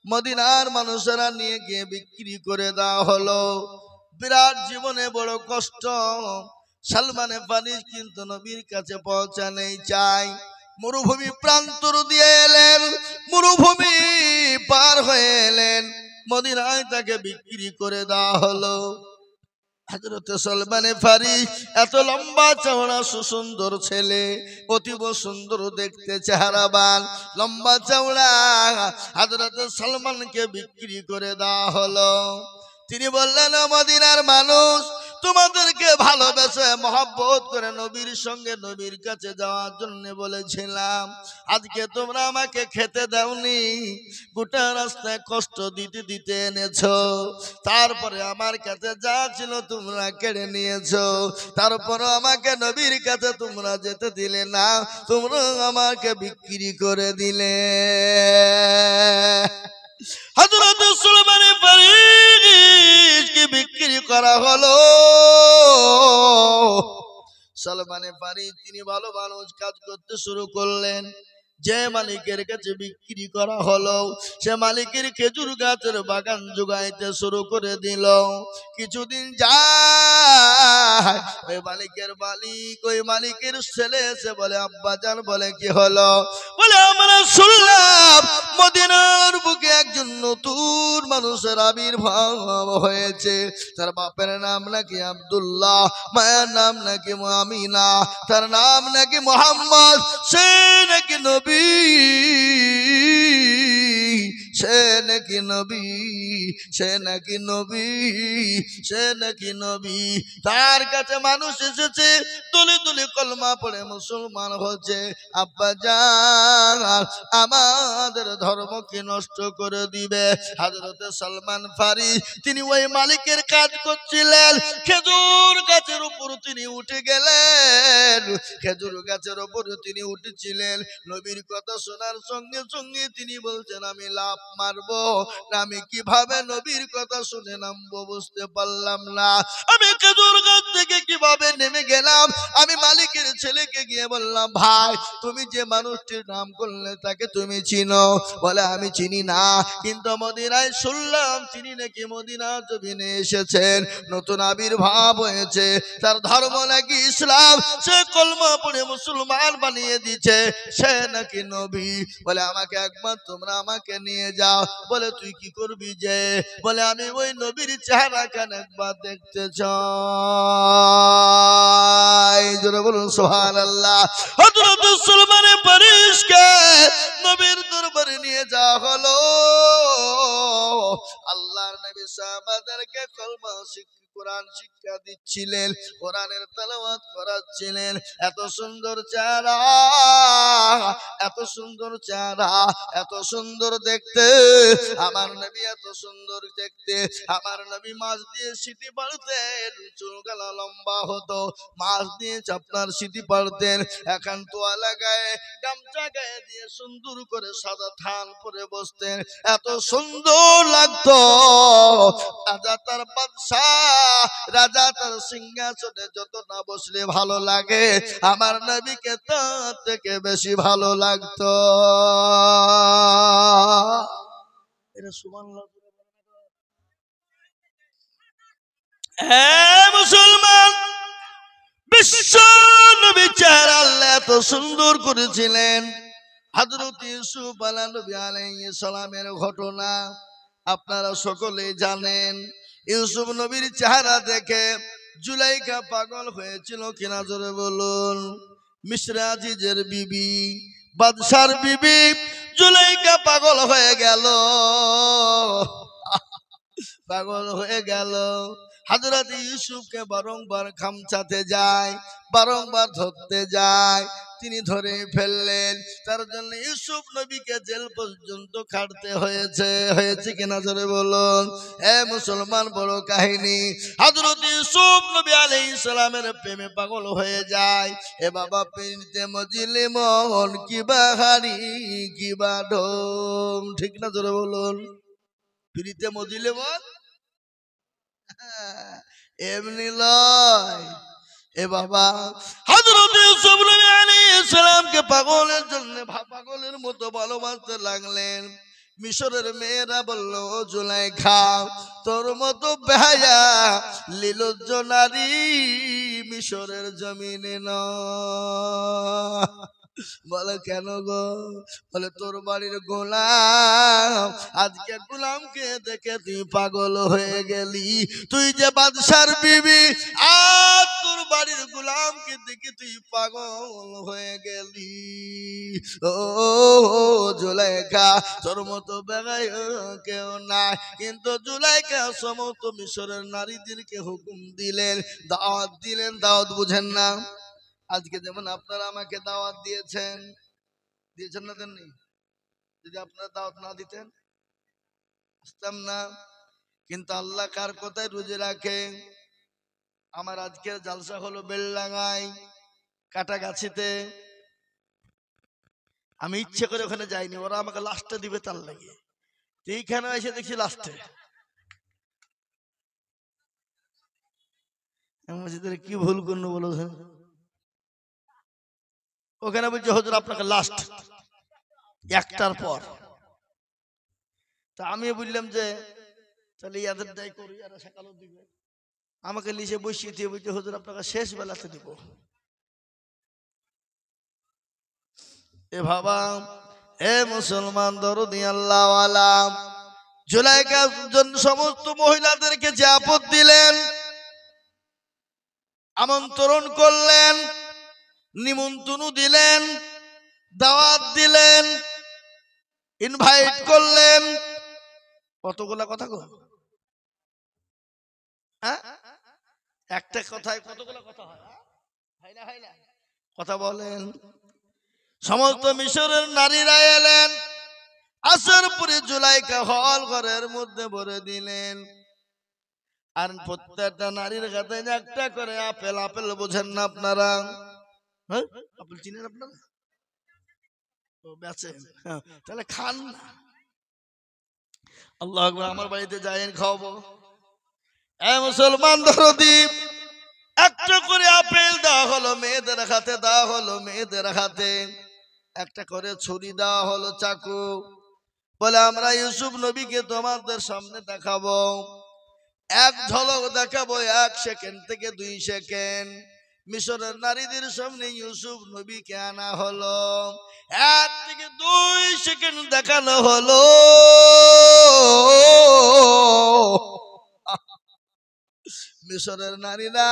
মদিনার মানুষেরা নিয়ে গিয়ে বিক্রি করে দেওয়া হলো। বিরাট জীবনে বড় কষ্ট। সালমানে ফারিস কিন্তু নবীর কাছে পৌঁছানেই চাই। মরুভূমি প্রান্তর দিয়ে এলেন, মরুভূমি পার হয়ে এলেন, মদিনায় তাকে বিক্রি করে দেওয়া হলো। হযরত সালমানে ফারিস এত লম্বা চওড়া সুন্দর ছেলে, অতীব সুন্দর দেখতে, চেহারাবান, লম্বা চওড়া। হযরত সালমানকে বিক্রি করে দেওয়া হলো। তিনি বললেন, মদিনার মানুষ, তোমাদেরকে ভালোবেসে মহব্বত করে নবীর সঙ্গে নবীর কাছে যাওয়ার জন্য বলেছিলাম, আজকে তোমরা আমাকে খেতে দাওনি, গোটা রাস্তায় কষ্ট দিতে দিতে এনেছো, তারপরে আমার কাছে যা ছিল তোমরা কেড়ে নিয়েছো, তারপরে আমাকে নবীর কাছে তোমরা যেতে দিলে না, তোমরা আমাকে বিক্রি করে দিলে। হযরত সালমানে ফারিসকে বিক্রি করা হলো। সালমানে ফারিস তিনি ভালো মানুষ, কাজ করতে শুরু করলেন। যে মালিকের কাছে বিক্রি করা হলো, সে মালিকের খেজুর গাছের বাগান জোগাইতে শুরু করে দিল। কিছুদিন যায়, ওই মালিকের ছেলে এসে বলে, আব্বাজান, বলে কি হলো? বলে আমরা শুনলাম মদিনার বুকে একজন নতুন মানুষের আবির্ভাব হয়েছে, তার বাপের নাম নাকি আব্দুল্লাহ, মায়ের নাম নাকি আমিনা, তার নাম নাকি মোহাম্মদ, সে নাকি নবী, সে নাকি নবী, সে নাকি নবী, সে নাকি নবী। তার কাছে মানুষ এসেছে, দলে দলে কলমা পড়ে মুসলমান হচ্ছে। আব্বাজান, আমাদের ধর্মকে নষ্ট করে দিবে। হযরত সালমান ফারিস তিনি ওই মালিকের কাজ করছিলেন, খেজুর গাছের উপর তিনি উঠে গেলেন, খেজুর গাছের উপর তিনি উঠেছিলেন। নবীর কথা শোনার সঙ্গে সঙ্গে তিনি বলছেন, আমি লাফ মারবো না, আমি কিভাবে নবীর কথা শুনে নামবো বুঝতে পারলাম না, আমি খেজুর গাছ থেকে কিভাবে নেমে গেলাম। আমি মালিকের ছেলেকে গিয়ে বললাম, ভাই, তুমি যে মানুষটির নাম করলে তাকে তুমি চিনো? বলে আমি চিনি না, কিন্তু মদিনায় শুনলাম তিনি নাকি মদিনা জমিনে এসেছেন, নতুন আবির্ভাব হয়েছে, তার ধর্ম নাকি ইসলাম, সে কলমা পড়ে মুসলমান বানিয়ে দিচ্ছে, সে নাকি নবী। বলে আমাকে একবার তোমরা আমাকে নিয়ে যাও। বলে তুই কি করবি যে? বলে আমি ওই নবীর চেহারা কেন একবার দেখতে চাই। জোরে বলুন সুবহানাল্লাহ। হযরত সালমানে ফারিসকে নবীর দরবারে নিয়ে যাওয়া হলো। আল্লাহর নবী সাহাবাদেরকে কলমা কোরআন শিক্ষা দিচ্ছিলেন, কোরআনের তেলাওয়াত করাচ্ছিলেন। এত সুন্দর চেহারা, এত সুন্দর চেহারা, এত সুন্দর দেখতে আমার নবী, এত সুন্দর দেখতে আমার নবী। মাছ দিয়ে সিটি পাড়তেন, চুলগালা লম্বা হতো, মাছ দিয়ে আপনার সিটি পাড়তেন। এখন তোয়ালা গায়ে, গামছা গায়ে দিয়ে সুন্দর করে সাদা থান পরে বসতেন, এত সুন্দর লাগতো। রাজা তার বাদশাহ, রাজা তার সিংহাসনে যত না বসলে ভালো লাগে, আমার নবীকে তার থেকে বেশি ভালো লাগতো। এটা সুবহানাল্লাহ। মুসলমান, বিশ্ব নবী চেহারা আল্লাহ এত সুন্দর করেছিলেন। হযরত ইউসুফ আলাইহিস সালামের ঘটনা আপনারা সকলেই জানেন। ইউসুফ নবীর চেহারা দেখে জুলাইখা পাগল হয়েছিল কিনা জোরে বলুন। মিসর আজিজের বিবি, বাদশার বিবি জুলাইখা পাগল হয়ে গেল, পাগল হয়ে গেল। হযরত ইউসুফকে বারংবার খামচাতে যায়, বারংবার ধরতে যায়, তিনি ধরে ফেললেন। তার জন্য ইউসুফ নবীকে জেল পর্যন্ত খাটতে হয়েছে কিনা জোরে বলুন। মুসলমান, বড় কাহিনী। হযরত ইউসুফ নবী আলাইহিস সালামের প্রেমে পাগল হয়ে যায়। বাবা, প্রেমে মজিলে মন কিবা হারি কিবা ঢোম, ঠিক না জোরে বলুন। ফিরিতে মজিলে মন এমনি লয়। বাবা, হযরত ইউসুফ নবী আলাইহিস সালামকে পাগলের জন্য পাগলের মতো ভালোবাসতে লাগলেন। মিশরের মেয়েরা বলল, জুলাইখা তোর মতো বেহায়া লীলজ্জ নারী মিশরের জমিনে নয়। বলে কেন গো? বলে তোর বাড়ির গোলাম, আজকে গোলামকে দেখে তুই পাগল হয়ে গেলি। তুই যে বাদশার বিবি, আর তোর বাড়ির গোলামকে দেখে তুই পাগল হয়ে গেলি। ও জুলাইখা, তোর মতো বেগাই কেউ নাই। কিন্তু জুলাইখা সমস্ত মিশরের নারীদেরকে হুকুম দিলেন, দাওয়াত দিলেন। দাওয়াত বুঝেন না? আজকে যেমন আপনারা আমাকে দাওয়াত দিয়েছেন না, দেননি? যদি আপনারা দাওয়াত না দিতেন আসতাম না। কিন্তু আল্লাহ কার কথায় রুজে রাখে। আমার আজকের জালসা হলো বেলডাঙ্গায়, কাটাগাছিতে। আমি ইচ্ছে করে ওখানে যাইনি, ওরা আমাকে লাস্টে দিবে তার লাগে। এইখানে এসে দেখছি লাস্টে। কি ভুল করলো বলো? ওখানে বলছে হুজুর আপনাকে লাস্ট, একটার পর। তা আমি বললাম যে তাহলে ইয়াদের দায় করি, আর সকালও দিবে। আমাকে লিসে বসিয়ে দিয়ে বলছে হুজুর আপনাকে শেষ বেলাতে দিব। বাবা, মুসলমান দরদি আল্লাহওয়ালা, জুলাইখার জন্য সমস্ত মহিলাদেরকে যে আপদ দিলেন, আমন্ত্রণ করলেন, নিমন্ত্রণ দিলেন, দাওয়াত দিলেন, ইনভাইট করলেন। কতগুলা কথা গো? একটা কথায় কতগুলা কথা হয়? হয় না? কথা বলেন। সমস্ত মিশরের নারীরা এলেন, আসার পরে জুলাইখা হল ঘরের মধ্যে ভরে দিলেন। আর প্রত্যেকটা নারীর হাতে একটা করে আপেল। আপেল বোঝেন না আপনারা? হ্যাঁ, আপেল চিনেন আপনারা? বেচেন, তাহলে খান না। আল্লাহু আকবার। আমার বাড়িতে যাইয়েন, খাওয়াবো। মুসলমান দরদি, একটা করে আপেল দেওয়া হলো মেয়েদের হাতে, দেওয়া হলো মেয়েদের হাতে। একটা করে ছুরি দেওয়া হলো, চাকু। বলে আমরা ইউসুফ নবীকে তোমাদের সামনে দেখাবো। এক ঝলক দেখাবো, 1 সেকেন্ড থেকে 2 সেকেন্ড। মিশরের নারীদের সামনে ইউসুফ নবীকে আনা হলো। 1 থেকে 2 সেকেন্ড দেখানো হলো। মিশরের নারীরা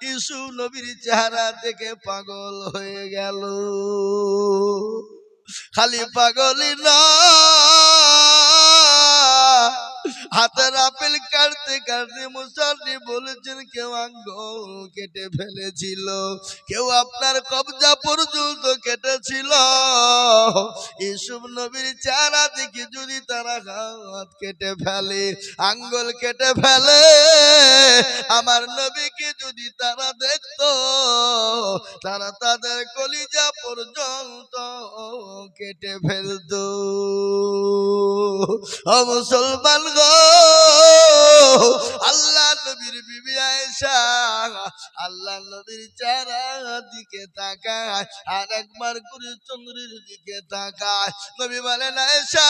ইউসুফ নবীর চেহারা থেকে পাগল হয়ে গেল। খালি পাগলি না, হাতের আপেল কাটতে কাটতে মুসাল্লি বলেছেন কেউ আঙ্গুল কেটে ফেলেছিল, কেউ আপনার কবজা পর্যন্ত কেটেছিল। ইউসুফ নবীর চেহারা দেখে যদি তারা হাত কেটে ফেলে, আঙ্গুল কেটে ফেলে, আমার নবীকে যদি তারা দেখতো, তারা তাদের কলিজা পর্যন্ত কেটে ফেলতো। ও মুসলমান গো, আল্লাহ নবীর বিবি আয়েশা আল্লাহ নবীর চেহারা দিকে তাকায়, আর একবার করে চন্দ্রের দিকে তাকায়। নবী বলেন, আয়েশা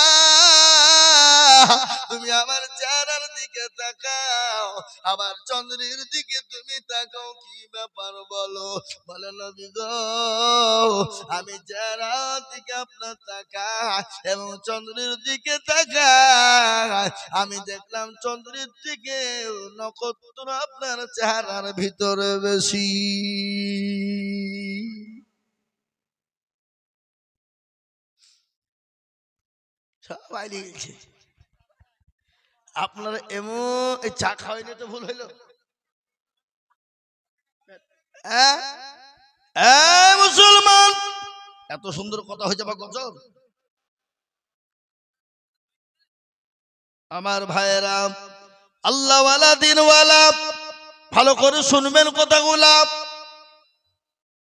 তুমি আমার চেহারার দিকে তাকাও, আবার চন্দ্রের দিকে তুমি তাকাও, কি ব্যাপার বলো? বলে, নবী গো, আমি চেহারার দিকে আপনার তাকাই এবং চন্দ্রের দিকে তাকাই, আমি দেখলাম চন্দ্রের দিকে নক্ষত্র আপনার চেহারার ভিতরে বেশি। সবাই লিখেছে। আপনারা এমন এই চা খাওয়াইনি তো ভুল হইল? মুসলমান, এত সুন্দর কথা হয়েছে বা গজব। আমার ভাইয়েরা, আল্লাহওয়ালা দিনওয়ালা, ভালো করে শুনবেন কথাগুলা।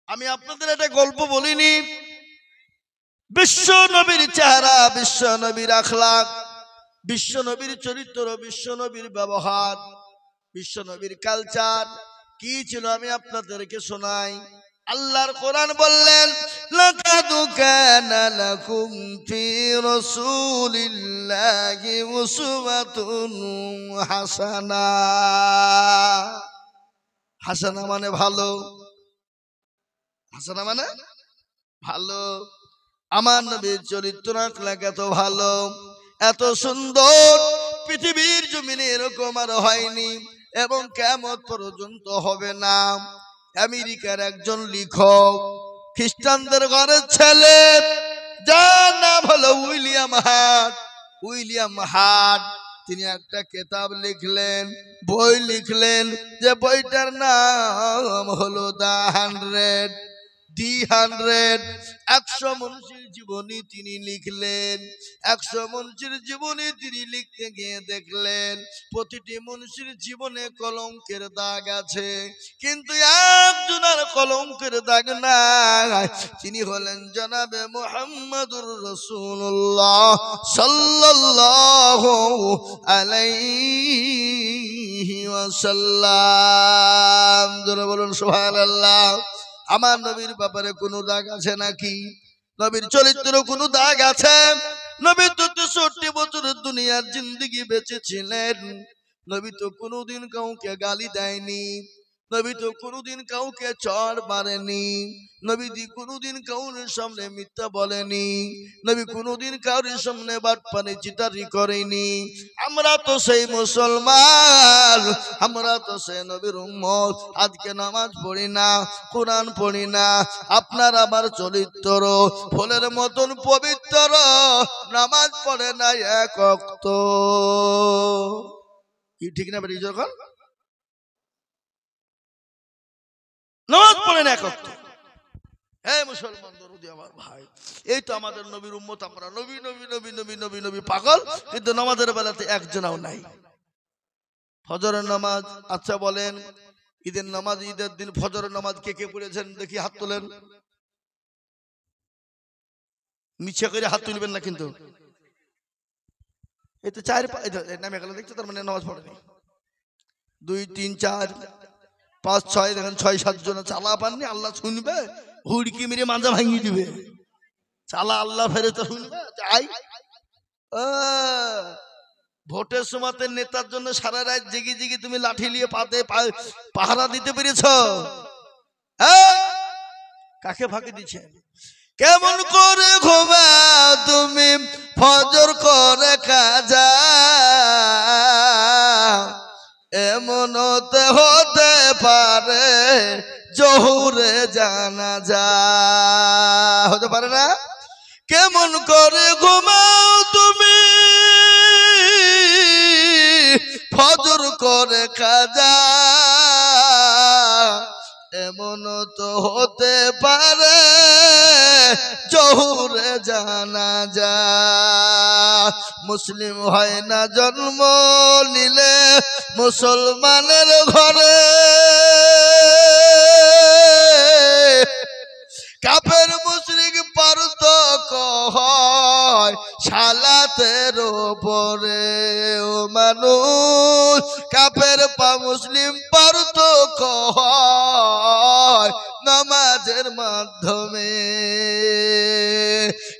আমি আপনাদের একটা গল্প বলিনি। বিশ্ব নবীর চেহারা, বিশ্ব নবীর আখলাক, বিশ্ব নবীর চরিত্র, বিশ্ব নবীর ব্যবহার, বিশ্ব নবীর কালচার কি ছিল আমি আপনাদেরকে শোনাই। আল্লাহর কোরআন বললেন, লাকাদ কানা লাকুম ফি রাসূলিল্লাহি উসওয়াতুন হাসানা। হাসানা মানে ভালো, হাসানা মানে ভালো। আমার নবীর চরিত্র আখলাক এত ভালো, এত সুন্দর, পৃথিবীর জমিনে এরকম আর হয়নি এবং কিয়ামত পর্যন্ত হবে না। আমেরিকার একজন লেখক, খ্রিস্টানদের ঘরের ছেলে, যার নাম হলো উইলিয়াম হার্ট। উইলিয়াম হার্ট তিনি একটা কিতাব লিখলেন, বই লিখলেন, যে বইটার নাম হলো দ্য 100 মনীষীর জীবনী তিনি লিখলেন। 100 মনীষীর জীবনী তিনি লিখতে গিয়ে দেখলেন প্রতিটি মনীষীর জীবনে কলঙ্কের দাগ আছে, কিন্তু একজনের কলঙ্কের দাগ নাই। তিনি হলেন জনাবে মুহাম্মদুর রাসূলুল্লাহ সাল্লাল্লাহু আলাইহি ওয়াসাল্লাম। জোরে বলুন সুবহানাল্লাহ। আমার নবীর ব্যাপারে কোনো দাগ আছে নাকি? নবীর চরিত্র কোনো দাগ আছে? নবী তো 63 বছরের দুনিয়ার জিন্দেগি বেঁচেছিলেন। নবী তো কোনোদিন কাউকে গালি দেয়নি, নবী তো কোনোদিন কাউকে চড় মারেনি, নবী কোনোদিন কাউরের সামনে মিথ্যা বলেনি, নবী কোনোদিন কাউরের সামনে বাটপানি চিটারি করেনি। আমরা তো সেই মুসলমান, আমরা তো সেই নবীর উম্মত। আজকে নামাজ পড়ি না, কোরআন পড়ি না, আপনার আমার চরিত্র ফুলের মতন পবিত্র, নামাজ পড়ে না এক ওয়াক্ত। কি ঠিক না বেরিয়ে যখন নামাজ পড়ে না এক ওয়াক্ত। হে মুসলমান দরদি আমার ভাই, এই তো আমাদের নবীর উম্মত। আমরা নবী নবী নবী নবী নবী নবী পাগল, কিন্তু নামাজের বেলাতে একজনও নাই। ফজরের নামাজ, আচ্ছা বলেন ঈদের নামাজ, ঈদের দিন ফজরের নামাজ কে কে পড়েছেন দেখি হাত তোলেন। মিছে করে হাত তুলবেন না কিন্তু। এই তো 4 নামে গেল দেখছো, তার মানে নামাজ পড়েনি। 2 3 4 5 6 দেখেন 6 7 জন চালা পাননি। আল্লাহ শুনবে, হুড়কি মেরে মাঞ্জা ভাঙিয়ে দিবে। চালা আল্লাহ ফেরেশতা শুনবে। তাই ভোটের সময়তে নেতার জন্য সারা রাত জেগে জেগে তুমি লাঠি নিয়ে পাতে পাহারা দিতে পেরেছ? কাকে ফাঁকি দিচ্ছে? কেমন করে ঘুমা তুমি ফজর করে কাজা, এমন হতে পারে জোহরে জানাজা, হতে পারে না? কেমন করে ঘুমাও তুমি ফজর করে কাজা এমন তো হতে পারে জোহরে জানাজা মুসলিম হয় না জন্ম নিলে মুসলমানের ঘরে কাফের মুশরিক পার্থক্য হয় সালাতের উপরে ও মানুষ কাফের মুসলিম পার্থক্য হয় নামাজের মাধ্যমে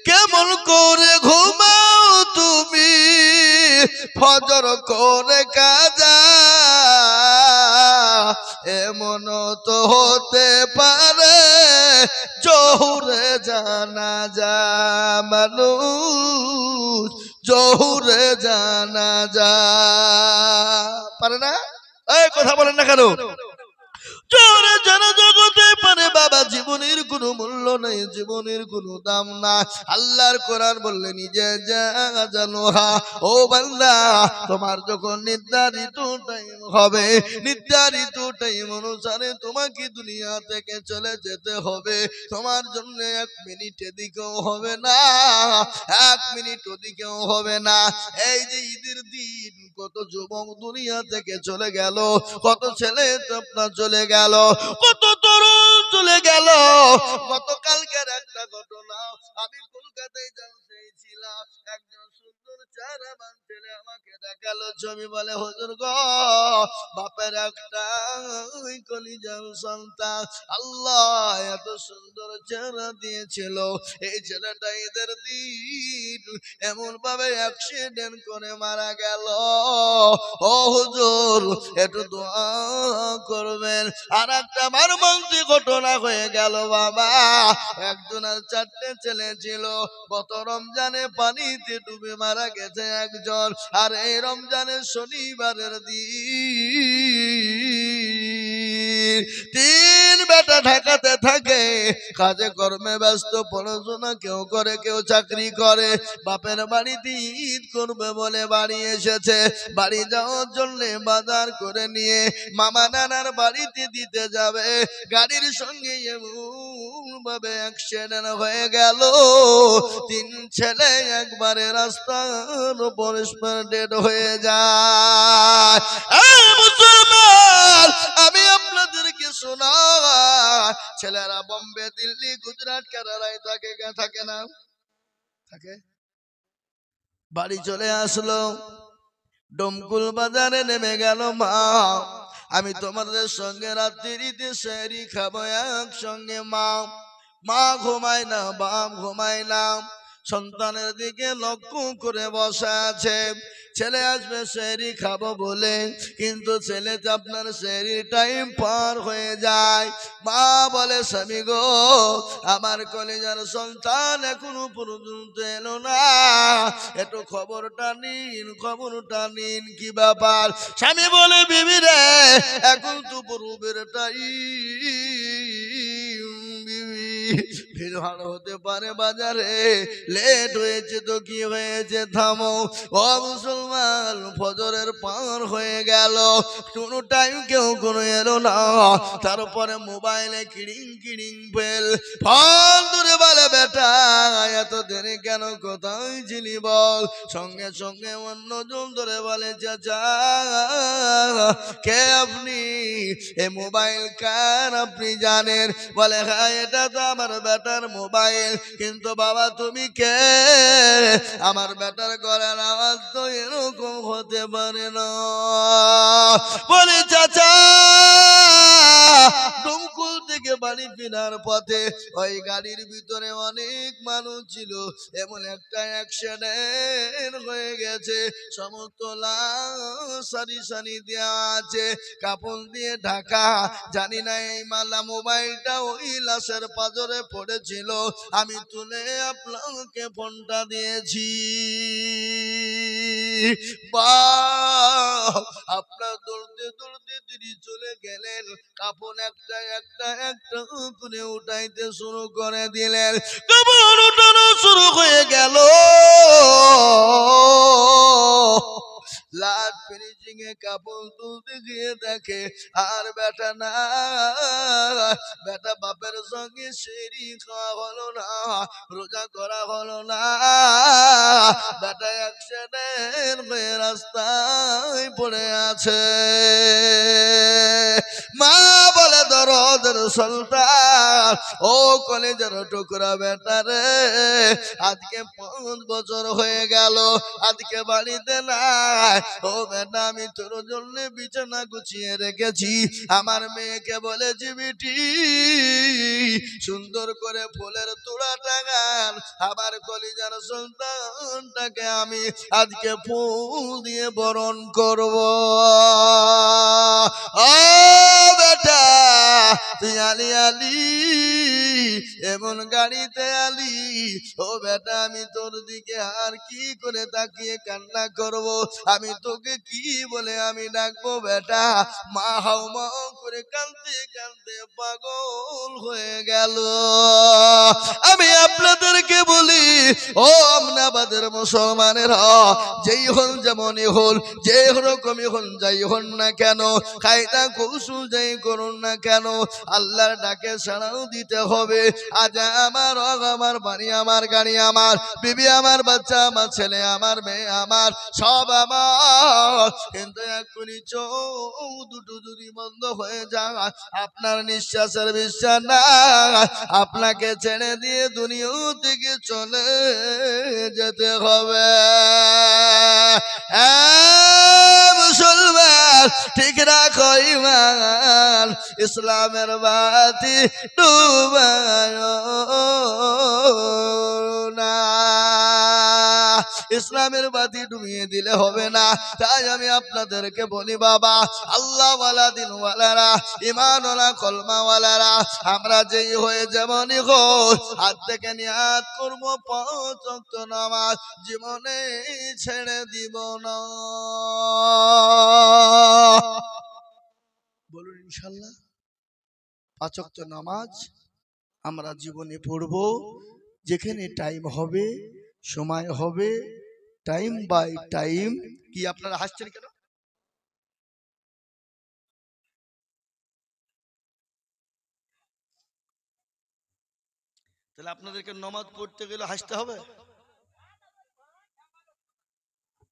কেমন করে ঘুমাও তুমি ফজর করে কাজা এমন তো হতে পারে জোহরে জানাজা মানুষ জোহরে জানাজা পারে না এই কথা বলেন না কেন জোহরে জানাজা হতে পারে বাবা জীবনের কোনো মূল্য নেই জীবনের কোনো দাম না আল্লাহর কোরআন বললেন নিজে জানোহা ও বান্দা তোমার যখন নির্ধারিত টাইম হবে নির্ধারিত টাইম অনুসারে তোমাকে দুনিয়া থেকে চলে যেতে হবে তোমার জন্য 1 মিনিট এদিকেও হবে না 1 মিনিট ওদিকেও হবে না এই যে ঈদের দিন কত যুবক দুনিয়া থেকে চলে গেল কত ছেলে আপনার চলে গেল কত তরুণ চলে গেল গতকালকের একটা ঘটনা আমি কলকাতায় ছিলাম একজন সুন্দর চারাবান ছেলে আমাকে দেখালো ছবি বলে হুজুর গো বাপের একটা কলিজার সন্তান আল্লাহ এত সুন্দর চেহারা দিয়েছিল এই ছেলেটা ঈদের দিন এমন ভাবে অ্যাক্সিডেন্ট করে মারা গেল ও হুজুর একটু দোয়া করবেন আর একটা মর্মান্তিক ঘটনা হয়ে গেল বাবা একজনের 4টে ছেলে ছিল গত রমজানে পানিতে ডুবে মারা গেছে একজন আর এই রমজানের শনিবারের দিন 3 বেটা ঢাকাতে থাকে কাজে কর্মে ব্যস্ত পড়াশোনা কেউ করে কেউ চাকরি করে বাপের বাড়িতে ঈদ করবে বলে বাড়ি এসেছে বাড়ি যাওয়ার জন্য বাজার করে নিয়ে মামা নানার বাড়িতে দিতে যাবে গাড়ির সঙ্গে এমন ভাবে অ্যাক্সিডেন্ট হয়ে গেল 3 ছেলে একবারে রাস্তার উপর ডেড হয়ে যায় মুসলমান আমি আপনাদেরকে শোনাই ছেলেরা বোম্বে দিল্লি গুজরাট কেরালায় থাকে না থাকে বাড়ি চলে আসলো ডমকুল বাজারে নেমে গেল মা আমি তোমাদের সঙ্গে রাত্রিতে সেহরি খাবো একসঙ্গে মা ঘুমায় না বাপ ঘুমায় না সন্তানের দিকে লক্ষ্য করে বসা আছে ছেলে আসবে সেহরি খাবো বলে কিন্তু ছেলে আপনার সেহরির টাইম পার হয়ে যায় মা বলে স্বামী গো আমার কলেজার সন্তান এখনো পর্যন্ত এলো না একটু খবরটা নিন কি ব্যাপার স্বামী বলে বিবি রে এখন তো পূর্বের টাইম ভিড় হতে পারে বাজারে লেট হয়েছে তো কি হয়েছে থামো ও মুসলমান ফজরের পার হয়ে গেল কোনো টাইম কেউ কোনো এলো না তারপরে মোবাইলে কিড়িং বেল ফোন দূরে বলে বেটা এত দেরি কেন কোথায় ছিলি বল সঙ্গে সঙ্গে অন্যজন ধরে বলে চাচা কে আপনি এ মোবাইল কার আপনি জানেন বলে হ্যাঁ এটা তো আমার বেটার মোবাইল কিন্তু বাবা তুমি কে আমার বেটার গলার আওয়াজ তো এরকম হতে পারে না বলে চাচা ডমকুল থেকে বাড়ি ফেরার পথে ওই গাড়ির ভিতরে অনেক মানুষ ছিল এমন একটা অ্যাক্সিডেন্ট হয়ে গেছে সমস্ত লাশ সারি দেওয়া আছে কাপড় দিয়ে ঢাকা জানি না এই মালা মোবাইলটা ওই লাশের পাজরে পড়েছিল আমি তুলে আপনাকে ফোনটা দিয়েছি আপনার দৌড়তে দৌড়তে তিনি চলে গেলেন, কাপড় একটা একটা একটা করে উঠাইতে শুরু করে দিলেন। কাপড় উঠানো শুরু হয়ে গেল, লাট ফিনিশিং এ কাপড় তুলতে গিয়ে দেখে আর বেটা না, বেটা বাপের সঙ্গে সেরি খাওয়া হলো না, রোজা করা হলো না, বেটা অ্যাক্সিডেন্ট হয়ে রাস্তায় পড়ে আছে। মা বলে দরদের সুলতান, ও কলেজের টুকরা বেটা রে, আজকে 5 বছর হয়ে গেল, আজকে বাড়িতে নাই। ও বেটা, আমি তোর জন্য বিছানা গুছিয়ে রেখেছি, আমার মেয়েকে বলেছি বিটি সুন্দর করে ফুলের তোড়া টাঙান, আমার কলিজার সন্তানটাকে আমি আজকে ফুল দিয়ে বরণ করব। ও বেটা, তুই আলি আলি এমন গাড়িতে আলি, ও বেটা আমি তোর দিকে আর কি করে তাকিয়ে কান্না করব, আমি তোকে কি বলে আমি ডাকবো বেটা? মা হাও মাও করে কাঁদতে কাঁদতে পাগল হয়ে গেল। আমি আপনাদেরকে বলি, ও আমনাবাদের মুসলমানেরা, যেই হন যেমনই হন, যে রকমই হন যাই হন না কেন, কায়দা কৌশল যাই করুন না কেন, আল্লাহর ডাকে সাড়াও দিতে হবে। আজ আমার আমার বাড়ি আমার গাড়ি আমার বিবি আমার বাচ্চা আমার ছেলে আমার মেয়ে আমার সব আমার, কিন্তু এক্ষুনি চোখ দুটো যদি বন্ধ হয়ে যায়, আপনার নিঃশ্বাসের বিশ্বাস না, আপনাকে ছেড়ে দিয়ে দুনিয়া থেকে চলে যেতে হবে। মুসলমান ঠিক রাখো ঈমান, ইসলামের বাতি ডুবায় না, ইসলামের বাতি ডুবিয়ে দিলে হবে না। তাই আমি আপনাদেরকে বলি বাবা, আল্লাহ ওয়ালা দিন ওয়ালারা, ইমান ওয়ালা কলমা ওয়ালারা, আমরা যেই হয়ে যেমনই হোক, হাত থেকে নিয়াত করবো 5 ওয়াক্ত নামাজ জীবনে ছেড়ে দিব না। বলুন ইনশাআল্লাহ। 5 ওয়াক্ত নামাজ আমরা জীবনে পড়বো, যেখানে টাইম হবে, সময় হবে, টাইম বাই টাইম। কি আপনারা হাসছেন কেন? তাহলে আপনাদেরকে নামাজ পড়তে গেলে হাসতে হবে?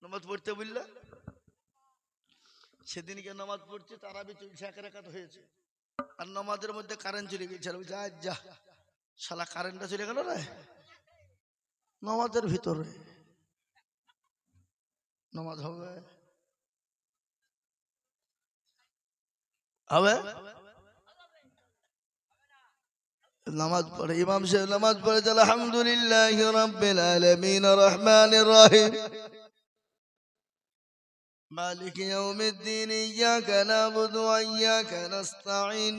নামাজ পড়তে বললে সেদিনকে নামাজ পড়ছে, তারাবি চলছে, 1 রাকাত হয়েছে, আর নামাজের মধ্যে কারেন্ট চলে গেছে, যা যা শালা কারেন্টটা চলে গেল রে নামাজের ভিতরে। নামাজ হবে হবে নামাজ পড়ে, ইমাম সাহেব নামাজ পড়ে আলহামদুলিল্লাহি রাব্বিল আলামিন রহমানির রহিম মালিক ইয়াউমিদ্দিন ইয়াকা না'বুদু ওয়া ইয়াকা নাস্তাঈন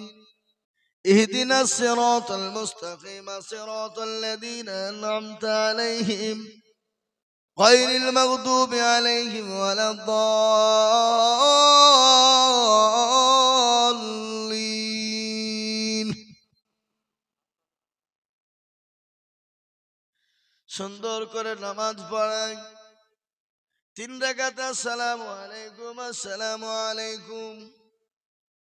ইহদিনাস সিরাতাল মুস্তাকিম সিরাতাল লাযীনা আন'আমতা আলাইহিম গায়রিল মাগদুবি আলাইহিম ওয়ালাদ-দাল্লিন। সুন্দর করে নামাজ পড়ায়, 3 রাকাত আসসালামু আলাইকুম আসসালামু আলাইকুম।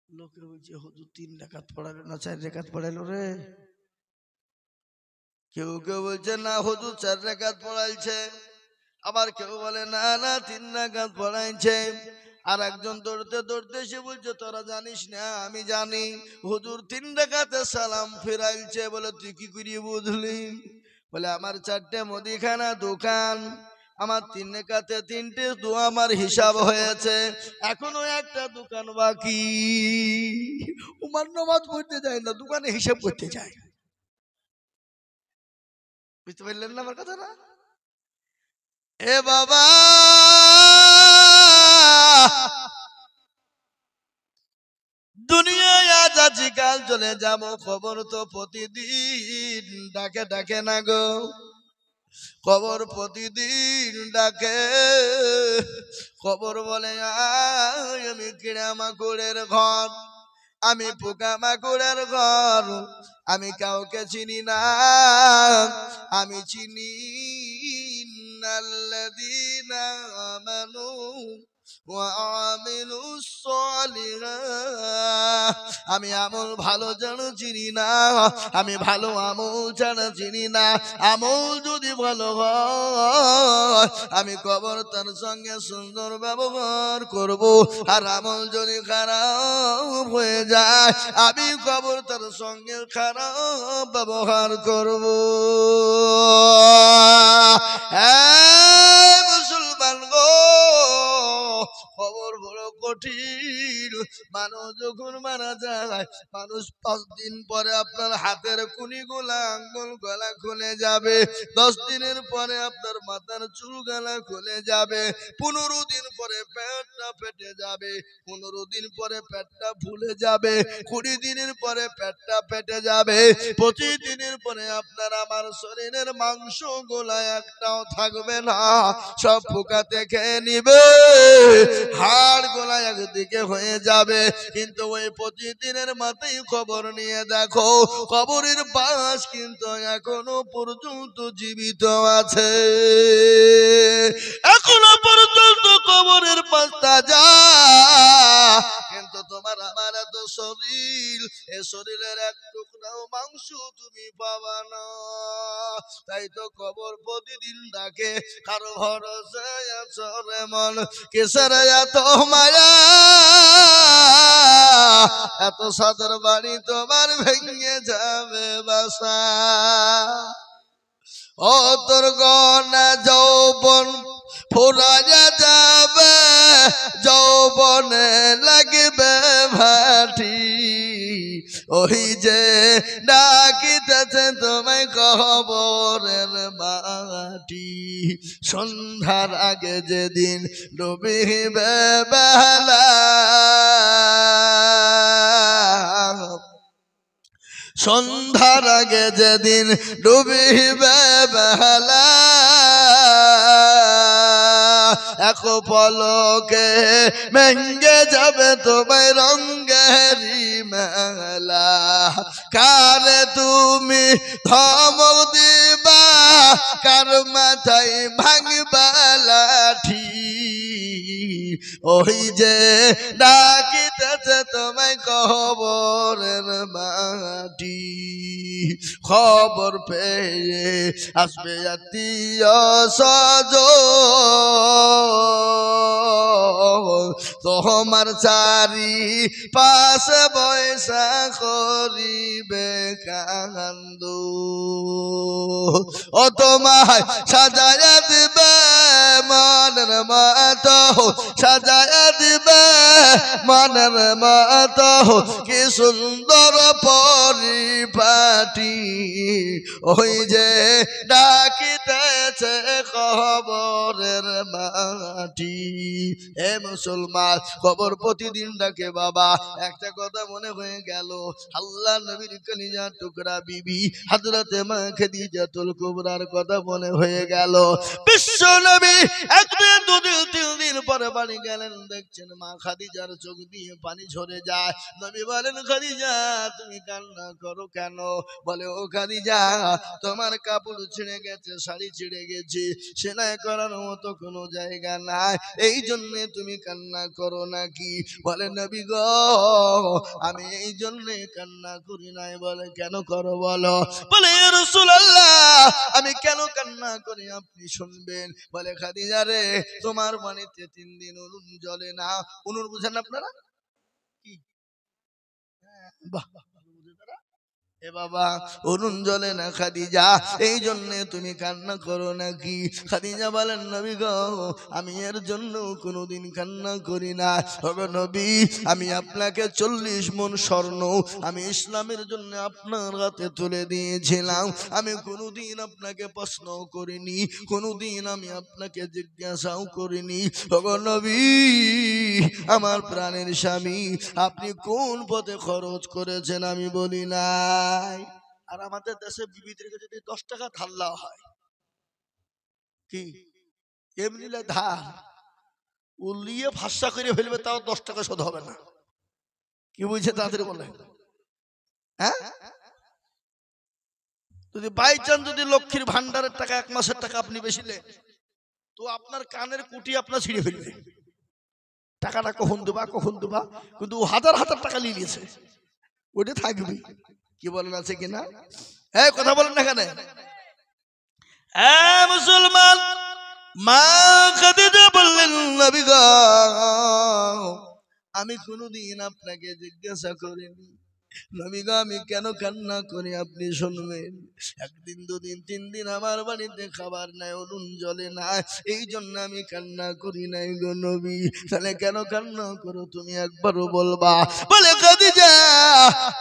লোকে বলছে হুজুর 3 রাকাত পড়ালো না 4 রাকাত পড়ালো রে। কেউ কেউ বলছে না হুজুর 4 রাকাত পড়াইছে, আবার কেউ বলে না না 3 রাকাত পড়াইছে। আর একজন দৌড়তে দৌড়তে এসে বলছে তোরা জানিস না? আমি জানি, হুজুর 3 রাকাতে সালাম ফিরাইছে। বলে তুই কি করে বুঝলি? বলে আমার 4টে মুদিখানা দোকান, আমার 3 রাকাতে 3টে দোয়া আমার হিসাব হয়েছে, এখনো একটা দোকান বাকি। উমার নামাজ পড়তে যায় না, দোকানে হিসাব করতে যায়। বুঝতে পারলেন না আমার কথা? না এ বাবা, দুনিয়ায় আজ আছি কাল চলে যাব, খবর তো প্রতিদিন ডাকে ডাকে না গো। কবর প্রতিদিন ডাকে, কবর বলে আয় আমি কিড়ামাকুড়ের ঘর, আমি পোকামাকুড়ের ঘর, আমি কাউকে চিনি না, আমি চিনি ইন্নাল্লাযীনা আমানু ওয়া আমিলুস সালিহাত, আমি আমল ভালো যেন চিনি না, আমি ভালো আমল যেন চিনি না। আমল যদি ভালো হয় আমি কবর তার সঙ্গে সুন্দর ব্যবহার করব, আর আমল যদি খারাপ হয়ে যায় আমি কবর তার সঙ্গে খারাপ ব্যবহার করব। মুসলমান গো, খবর বড় কঠিন। মানুষ যখন মারা যায়, মানুষ 5 দিন পরে আপনার হাতের কুনিগুলা আঙ্গুল গলা খুলে যাবে, 10 দিনের পরে আপনার মাথার চুল গলা খুলে যাবে, 15 দিন পরে পেটটা ফেটে যাবে, 15 দিন পরে পেটটা ফুলে যাবে, 20 দিনের পরে পেটটা ফেটে যাবে, 25 দিনের পরে আপনার আমার শরীরের মাংস গোলা একটাও থাকবে না, সব পোকাতে খেয়ে নিবে, হাড় গোলা একদিকে হয়ে যাবে। কিন্তু ওই প্রতিদিনের মাথায় খবর নিয়ে দেখো, কবরের বাস কিন্তু এখনো পর্যন্ত জীবিত আছে, এখনো পর্যন্ত কবরের পাশ তাজা। কিন্তু তোমার আমার এত শরীর, এ শরীরের এক টুকরাও মাংস তুমি পাবা না। তাই তো কবর প্রতিদিন ডাকে, কারো ভরসায় আছো রে মন, কিসের এত মায়া, এত সাদর বাড়ি তোমার ভেঙে যাবে বাসা। ও তোর গনা যৌবন ফুরাইয়া যাবে, যৌবনে লাগবে ভাটি, ওই যে ডাকিতেছে তোমায় কবরের মাটি। সন্ধ্যার আগে যেদিন ডুবিবে বেলা, সন্ধ্যার আগে যেদিন ডুবিবে বেলা, এক পলকে ভেঙে যাবে তোমায় রঙ্গেরি মেলা। কারে তুমি ধমক দিবা, কার মাথায় ভাঙবা লাঠি, ওই যে ডাকিতেছে তোমায় কবরের মাটি। খবর পেয়ে আসবে আত্মীয় স্বজন, তোমার চারি পাশে বৈশা করিবে কান্দু, ও তোমায় সাজায়া দিবে মনের মতো, সাজায়া দিবে মনের মতো, কি সুন্দর পরিপাটি, ওই যে ডাকিতেছে কবরের মাটি। হে মুসলমান, কবর প্রতিদিন ডাকে বাবা। একটা কথা মনে হয়ে গেল, আল্লাহ নবীর কলিজা টুকরা বিবি হযরতে মা খাদিজাতুল কুবরার কথা মনে হয়ে গেল। বিশ্ব নবী একদিন দুদিন 3 দিন পরে বাড়ি গেলেন, দেখছেন মা খাদিজার চোখ দিয়ে পানি ঝরে যায়। নবী বলেন, খাদিজা তুমি কান্না করো কেন? বলে, ও খাদিজা তোমার কাপড় ছিঁড়ে গেছে, শাড়ি ছিঁড়ে গেছে, সেলাই করার মতো কোনো জায়গা নাই, এই জন্য তুমি কান্না করো নাকি? বলে, নবী গো আমি এই জন্য কান্না করি নাই। বলে, কেন করো বলো? বলে, ইয়া রাসূলুল্লাহ আমি কেন কান্না করি আপনি শুনবেন। বলে, খাদিজা রে তোমার বাড়িতে 3 দিন উনুন জ্বলে না। উনুন বুঝেন আপনারা কি? বাহ, এ বাবা, উনুন জ্বলে না খাদিজা, এই জন্য তুমি কান্না করো নাকি? খাদিজা বলেন, নবী গো আমি এর জন্য কোনোদিন কান্না করি না। ওগো নবী, আমি আপনাকে 40 মণ স্বর্ণ আমি ইসলামের জন্য আপনার হাতে তুলে দিয়েছিলাম, আমি কোনোদিন আপনাকে প্রশ্ন করিনি, কোনোদিন আমি আপনাকে জিজ্ঞাসাও করিনি। ওগো নবী, আমার প্রাণের স্বামী, আপনি কোন পথে খরচ করেছেন আমি বলি নাই। আর আমাদের দেশে বিবিদেরকে যদি 10 টাকা ধার দেওয়া হয়, কি এমনি ধার উলিয়ে ভাষা করে ফেলবে, তাও 10 টাকা শোধ হবে না। কি বুঝছে তাড়াতাড়ি বলে? হ্যাঁ, যদি বাই চান্স যদি লক্ষ্মীর ভান্ডারের টাকা 1 মাসের টাকা আপনি বেশি নেন, তো আপনার কানের কুটি আপনার ছিঁড়ে ফেলবে। টাকাটা কখন দেবা কখন দেবা, কিন্তু ও হাজার হাজার টাকা নিয়ে নিয়েছে, ওটা থাকবে। কি বলেন, আছে কিনা? হ্যাঁ, কথা বলেন না এখানে। হ্যাঁ মুসলমান, মা খাদিজা বললেন, নবী গো, আমি কোনদিন আপনাকে জিজ্ঞাসা করিনি নবী গো আমি কেন কান্না করি, আপনি শুনবেন। 1 দিন 2 দিন 3 দিন আমার বাড়িতে খাবার নাই, নুন জলে না, এই জন্য আমি কান্না করি নাই গো নবী। তাহলে কেন কান্না করো তুমি একবারও বলবা? বলে খাদিজা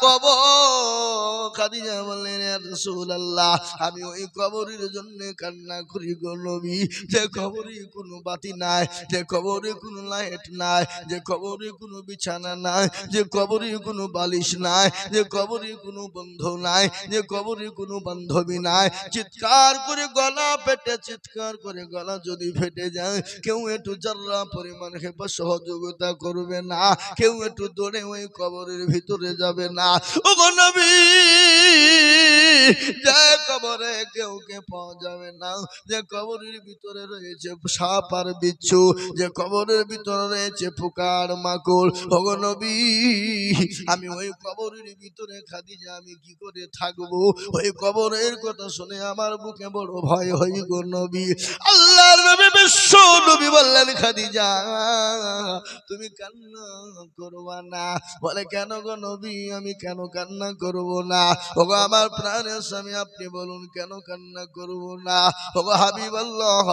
কবর। খাদিজা বললেন, ইয়া রাসূলুল্লাহ, আমি ওই কবরের জন্য কান্না করি গো নবী, যে কবরে কোনো বাতি নাই, যে কবরে কোনো লাইট নাই, যে কবরে কোনো বিছানা নাই, যে কবরে কোনো বালিশ নাই, যে কবরে কোনো বন্ধু নাই, যে কবরে কোনো বান্ধবী নাই। চিৎকার করে গলা ফেটে, চিৎকার করে গলা যদি ফেটে যায়, কেউ একটু যারা পরিমাণ সহযোগিতা করবে না, কেউ একটু দৌড়ে ওই কবরের ভিতরে যাবে না। ও গো নবী, যে কবরে কেউ কে পাওয়া যাবে না, যে কবরের ভিতরে রয়েছে সাপ আর বিচ্ছু, যে কবরের ভিতরে রয়েছে পোকার মাকড়, ও গো নবী আমি ওই কবরের ভিতরে খাদিজা আমি কি করে থাকবো? ওই কবরের কথা শুনে আমার বুকে বড় ভয় হয় গো নবী। আল্লাহর নবী বিশ্ব নবী বললেন, খাদিজা তুমি কান্না করবা না। বলে কেন গো নবী, আমি কেন কান্না করব না? ওগো আমার প্রাণের স্বামী, আপনি বলুন কেন কান্না করব না? ওগো হাবিবাল্লাহ,